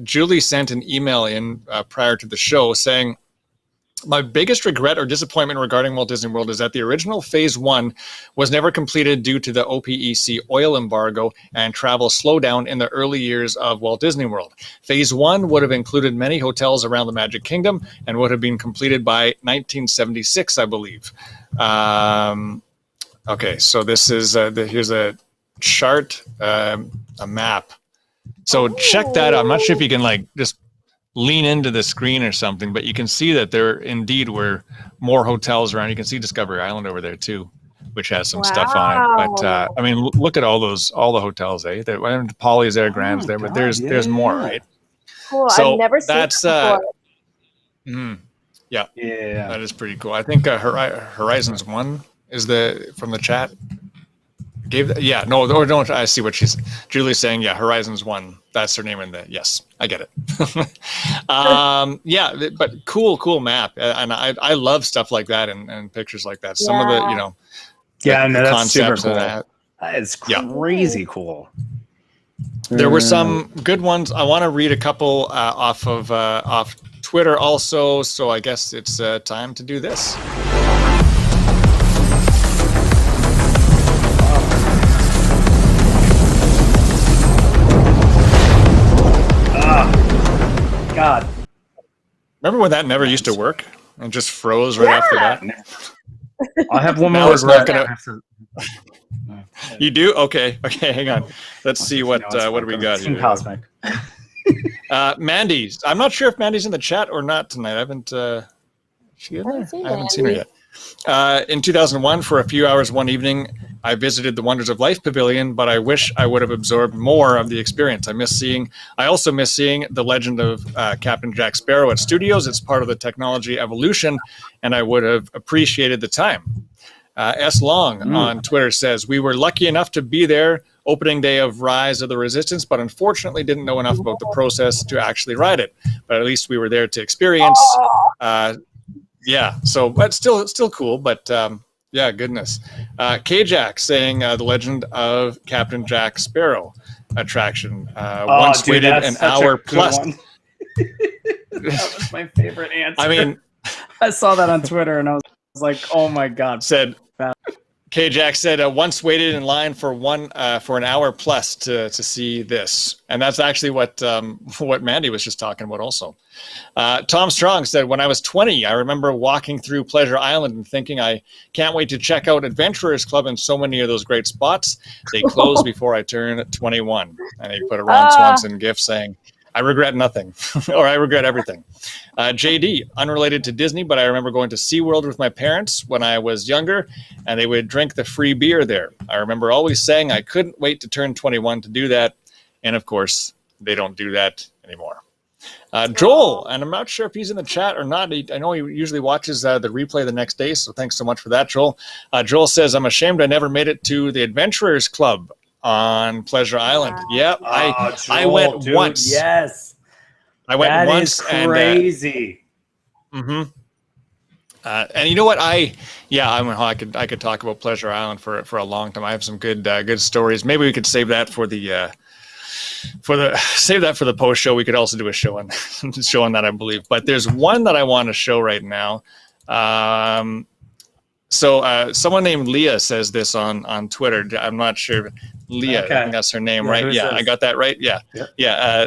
Julie sent an email in prior to the show saying, my biggest regret or disappointment regarding Walt Disney World is that the original Phase 1 was never completed due to the OPEC oil embargo and travel slowdown in the early years of Walt Disney World. Phase 1 would have included many hotels around the Magic Kingdom and would have been completed by 1976, I believe. Okay, so this is here's a chart, a map. So check that out. I'm not sure if you can like just lean into the screen or something, but you can see that there indeed were more hotels around. You can see Discovery Island over there too, which has some stuff on it. But I mean, look at all the hotels, eh? Polly's there, Grand's there, but there's more, right? Cool. So I've never seen that's that before. Yeah, that is pretty cool. I think Horizons 1 is from the chat. Don't I see what Julie's saying? Yeah, Horizons 1. That's her name in the yes. I get it. But cool map, and I love stuff like that and pictures like that. Some of the that's concepts super cool. of that. It's crazy cool. There were some good ones. I want to read a couple off Twitter also. So I guess it's time to do this. God. Remember when that never used to work and just froze right off the bat? I have one Now more it's not regret. You do? Okay, hang on. Let's see what do we got Team here. Cosmic. Mandy. I'm not sure if Mandy's in the chat or not tonight. I haven't. She in there? I haven't seen her yet. In 2001, for a few hours one evening, I visited the Wonders of Life Pavilion, but I wish I would have absorbed more of the experience. I also miss seeing the legend of Captain Jack Sparrow at studios. It's part of the technology evolution, and I would have appreciated the time. S. Long on Twitter says, we were lucky enough to be there opening day of Rise of the Resistance, but unfortunately didn't know enough about the process to actually ride it. But at least we were there to experience. But still cool. But yeah, goodness. K-Jack saying the legend of Captain Jack Sparrow attraction. Once waited an hour plus. That was my favorite answer. I mean, I saw that on Twitter and I was like, oh my God. K-Jack said, once waited in line for an hour plus to see this. And that's actually what Mandy was just talking about also. Tom Strong said, when I was 20, I remember walking through Pleasure Island and thinking, I can't wait to check out Adventurers Club in so many of those great spots. They closed before I turned 21. And he put a Ron Swanson gif saying, I regret nothing, or I regret everything. JD, unrelated to Disney, but I remember going to SeaWorld with my parents when I was younger, and they would drink the free beer there. I remember always saying I couldn't wait to turn 21 to do that, and of course, they don't do that anymore. Joel, and I'm not sure if he's in the chat or not. I know he usually watches the replay the next day, so thanks so much for that, Joel. Joel says, I'm ashamed I never made it to the Adventurers Club on Pleasure Island. Yeah, I went once. Yes, I went once. That is crazy. And you know what? I could talk about Pleasure Island for a long time. I have some good stories. Maybe we could save that for the post show. We could also do a show on that, I believe. But there's one that I want to show right now. So someone named Leah says this on Twitter. I'm not sure. Leah, okay. I think that's her name, right? Yeah, I got that right. Yeah.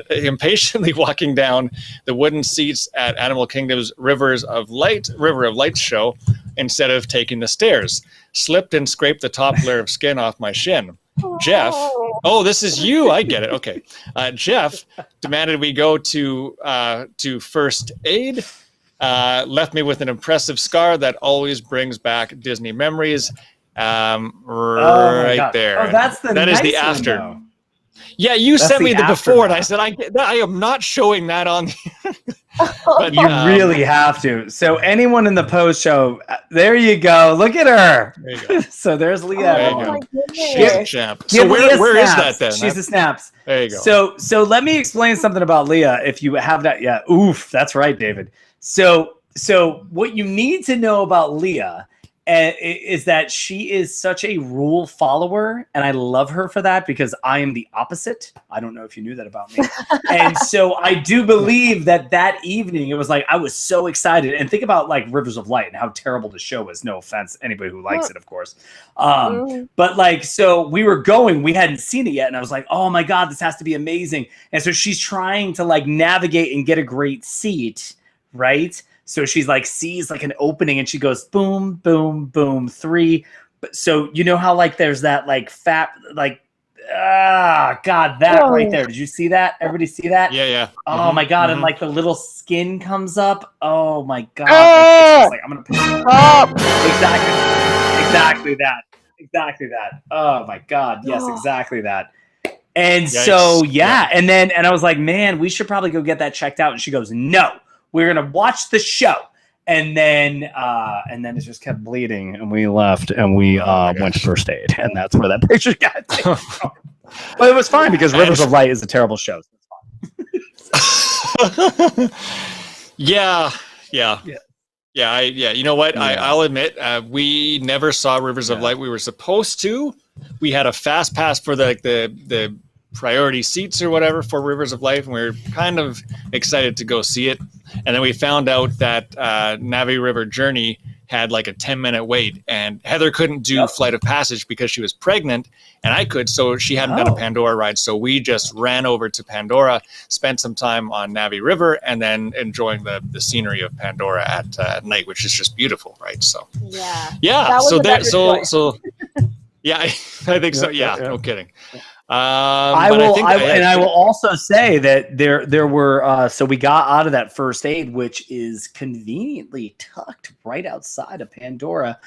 Impatiently walking down the wooden seats at Animal Kingdom's River of Light show instead of taking the stairs. Slipped and scraped the top layer of skin off my shin. Jeff, this is you. I get it. Okay. Jeff demanded we go to first aid. Left me with an impressive scar that always brings back Disney memories. Right there. Oh, that is the after. Though. Yeah, you sent me the before, and I said I am not showing that on. But you really have to. So anyone in the post show, there you go. Look at her. There you go. So there's Leah. Oh, she's a champ. So where is that then? She's the snaps. There you go. So let me explain something about Leah. If you have that yet. Oof, that's right, David. So what you need to know about Leah is that she is such a rule follower, and I love her for that because I am the opposite. I don't know if you knew that about me. And so I do believe that evening it was like I was so excited. And think about like Rivers of Light and how terrible the show is. No offense, anybody who likes it, of course. But like, so we were going, we hadn't seen it yet, and I was like, oh my God, this has to be amazing. And so she's trying to like navigate and get a great seat, right? So she's like sees like an opening and she goes boom, boom, boom, 3. But so you know how like there's that like fat like God, that right there. Did you see that? Everybody see that? Yeah. Oh my God, and like the little skin comes up. Oh my God. It's just like I'm gonna pick it up. Exactly that. Oh my God. Yes, exactly that. And so and I was like, man, we should probably go get that checked out. And she goes, no. We're gonna watch the show, and then it just kept bleeding, and we left, and we went to first aid, and that's where that picture got taken from. But it was fine because Rivers of Light is a terrible show. So it's fine. Yeah. You know what? Yeah. I'll admit, we never saw Rivers of Light. We were supposed to. We had a fast pass for the priority seats or whatever for Rivers of Life, and we were kind of excited to go see it. And then we found out that Navi River Journey had like a 10-minute wait, and Heather couldn't do Flight of Passage because she was pregnant, and I could, so she hadn't done a Pandora ride. So we just ran over to Pandora, spent some time on Navi River, and then enjoying the scenery of Pandora at night, which is just beautiful, right? So yeah. So yeah, I think so. Yeah, no kidding. I will also say that there were so we got out of that first aid, which is conveniently tucked right outside of Pandora.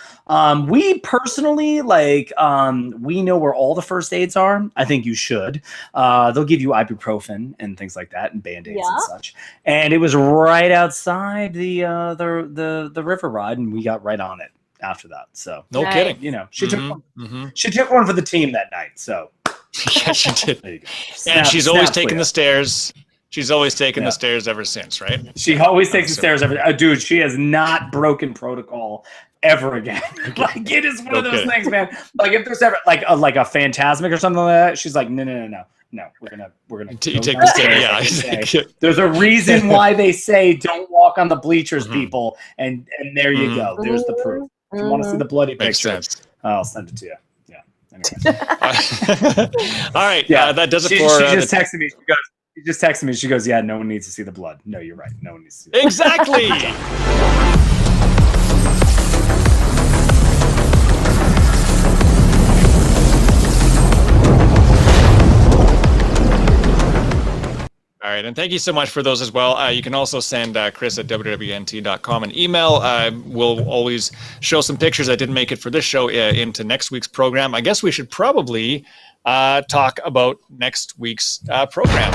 We personally we know where all the first aids are. I think you should. They'll give you ibuprofen and things like that, and Band-Aids and such. And it was right outside the river ride, and we got right on it after that. So no kidding. You know, she took one. She took one for the team that night. So. Yeah, she did. There you go. And she's always taken the stairs. She's always taken the stairs ever since, right? She always takes the stairs ever. Dude, she has not broken protocol ever again. Like, it is one of those things, man. Like, if there's ever like a Phantasmic or something like that, she's like, no. We're gonna you take the stairs. Yeah. There's a reason why they say don't walk on the bleachers, people. And there you go. There's the proof. If you want to see the bloody picture, I'll send it to you. Anyway. All right. Yeah, that does it for. She just texted me. She just texted me. She goes, "Yeah, no one needs to see the blood." No, you're right. No one needs to see the blood. Exactly. All right, and thank you so much for those as well. You can also send Chris at WDWNT.com an email. We'll always show some pictures that didn't make it for this show into next week's program. I guess we should probably talk about next week's program.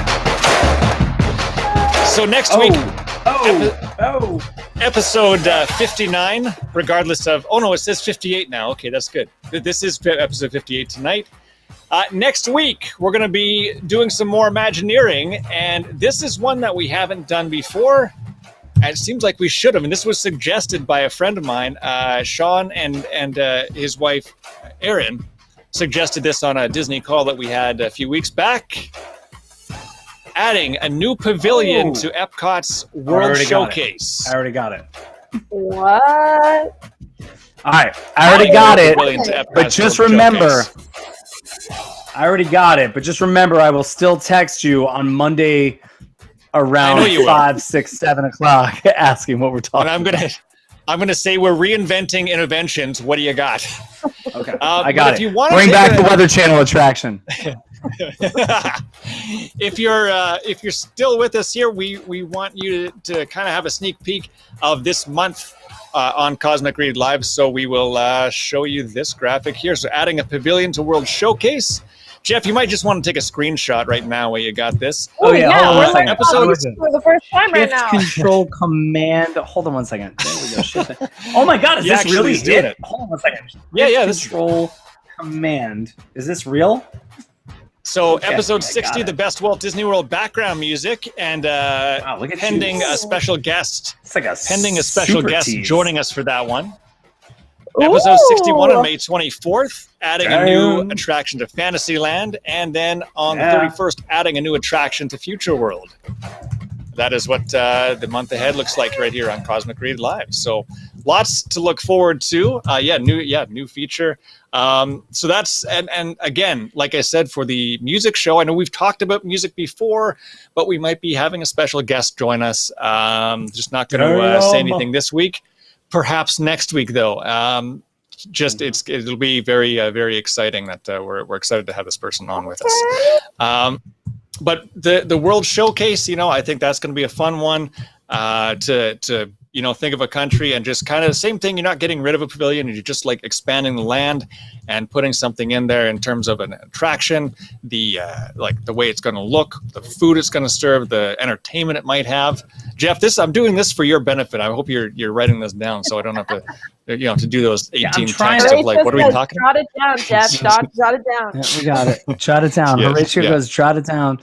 So next week, episode 59, regardless of... Oh, no, it says 58 now. Okay, that's good. This is episode 58 tonight. Next week, we're going to be doing some more Imagineering, and this is one that we haven't done before. And it seems like we should have, and this was suggested by a friend of mine, Sean, and his wife, Erin, suggested this on a Disney call that we had a few weeks back. Adding a new pavilion to Epcot's World Showcase. I already got it. What? All right, I already got it, but just remember... I already got it, but just remember, I will still text you on Monday around 5, 6, 7 o'clock asking what we're talking about. I'm gonna say we're reinventing interventions. What do you got? Okay, I got it. Bring back the Weather Channel attraction. If you're still with us here, we want you to kind of have a sneak peek of this month on Cosmic Read Live. So we will show you this graphic here. So adding a pavilion to World Showcase. Jeff, you might just want to take a screenshot right now while you got this. Oh yeah, hold on one second. Episode for the first time right now. Control Command. Hold on one second. There we go. Shift. Oh my God, is this really doing it? Hold on one second. Yeah. Control Command. Is this real? So episode 60, the best Walt Disney World background music, and pending a special guest. It's like a joining us for that one. Episode 61 on May 24th, adding a new attraction to Fantasyland, and then on the 31st, adding a new attraction to Future World. That is what the month ahead looks like right here on Cosmic Read Live. So lots to look forward to. New feature. So that's, and again, like I said, for the music show, I know we've talked about music before, but we might be having a special guest join us. Just not going to say anything this week. Perhaps next week, though. It'll be very, very exciting that we're excited to have this person on with us. But the World Showcase, I think that's going to be a fun one to think of a country and just kind of the same thing. You're not getting rid of a pavilion, you're just like expanding the land and putting something in there in terms of an attraction, the way it's going to look, the food it's going to serve, the entertainment it might have. Jeff, I'm doing this for your benefit. I hope you're writing this down so I don't have to to do those 18 texts of like, what are we talking about? Jot it down, Jeff. Jot it down. Yeah, we got it. Jot it down. Yes, Horatio goes, jot it down.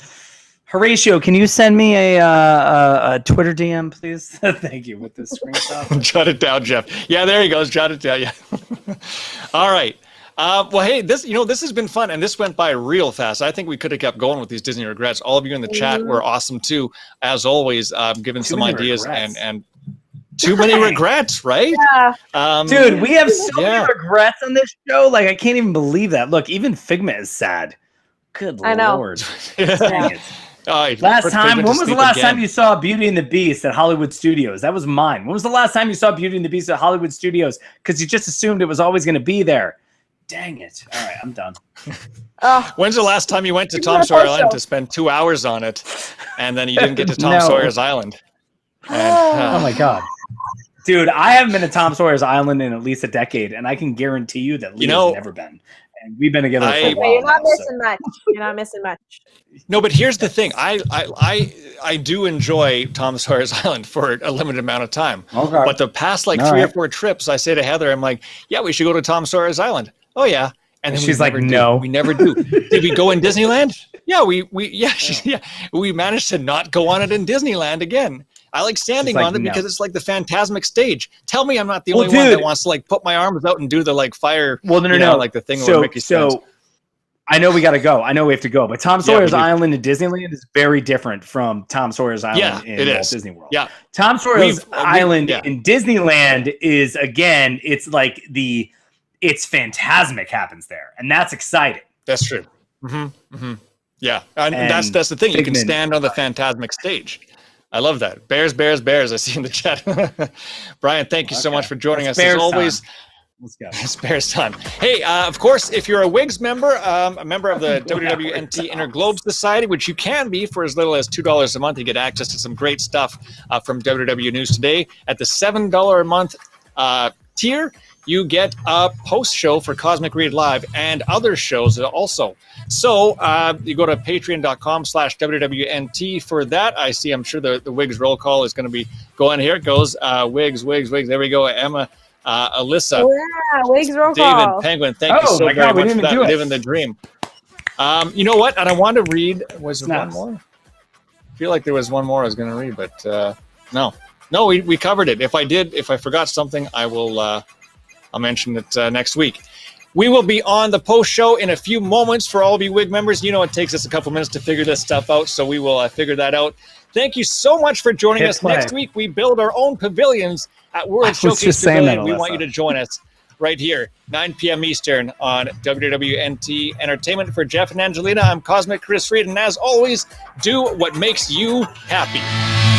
Horatio, can you send me a Twitter DM, please? Thank you, with this screenshot. Jot it down, Jeff. Yeah, there he goes. Jot it down. Yeah. All right. Well, hey, this has been fun, and this went by real fast. I think we could have kept going with these Disney regrets. All of you in the chat were awesome too, as always, giving some ideas and Too many regrets, right? Yeah. Dude, we have so many regrets on this show. Like, I can't even believe that. Look, even Figment is sad. Good I know. Lord. Dang it. When was the last time you saw Beauty and the Beast at Hollywood Studios? That was mine. When was the last time you saw Beauty and the Beast at Hollywood Studios? Because you just assumed it was always going to be there. Dang it. All right, I'm done. When's the last time you went to Tom Sawyer Island to spend 2 hours on it, and then you didn't get to Tom Sawyer's Island? And, oh my God. Dude, I haven't been to Tom Sawyer's Island in at least a decade, and I can guarantee you that Leah's never been. And we've been together for a while. You're not missing much. You're not missing much. No, but here's the thing. I do enjoy Tom Sawyer's Island for a limited amount of time. Okay. But the past 3 or 4 trips, I say to Heather, I'm like, yeah, we should go to Tom Sawyer's Island. Oh yeah. And then she's like, no, we never do. Did we go in Disneyland? Yeah, we managed to not go on it in Disneyland again. I like standing on it because it's like the Phantasmic stage. Tell me I'm not the only one that wants to put my arms out and do the fire. Well, no. Like the thing where Mickey stands. I know we got to go. I know we have to go. But Tom Sawyer's Island in Disneyland is very different from Tom Sawyer's Island in Walt Disney World. Yeah. Tom Sawyer's Island in Disneyland is, again, it's like it's Phantasmic happens there. And that's exciting. That's true. Mm-hmm. Mm-hmm. Yeah. And that's the thing. You can stand on the Phantasmic stage. I love that. Bears. I see in the chat. Brian, thank you so much for joining us. As always, let's go. It's Bears time. Hey, of course, if you're a WIGS member, a member of the WDWNT Interglobe Society, which you can be for as little as $2 a month, you get access to some great stuff from WW News Today. At the $7 a month tier, you get a post show for Cosmic Read Live and other shows also. So you go to patreon.com/WWNT for that. I'm sure the WIGS roll call is going to be going. Here it goes. WIGS. There we go. Emma, Alyssa. Oh, yeah, WIGS roll call. David, Penguin, thank you so very much for that. Living the dream. You know what? And I want to read. Was there one more? I feel like there was one more I was going to read, but no. No, we covered it. If I forgot something, I will... I'll mention it next week. We will be on the post show in a few moments for all of you WIG members. You know, it takes us a couple minutes to figure this stuff out, so we will figure that out. Thank you so much for joining us. Next week, we build our own pavilions at World Showcase Pavilion. We want you to join us right here, 9 p.m. Eastern on WDWNT Entertainment. For Jeff and Angelina, I'm Cosmic Chris Reid, and as always, do what makes you happy.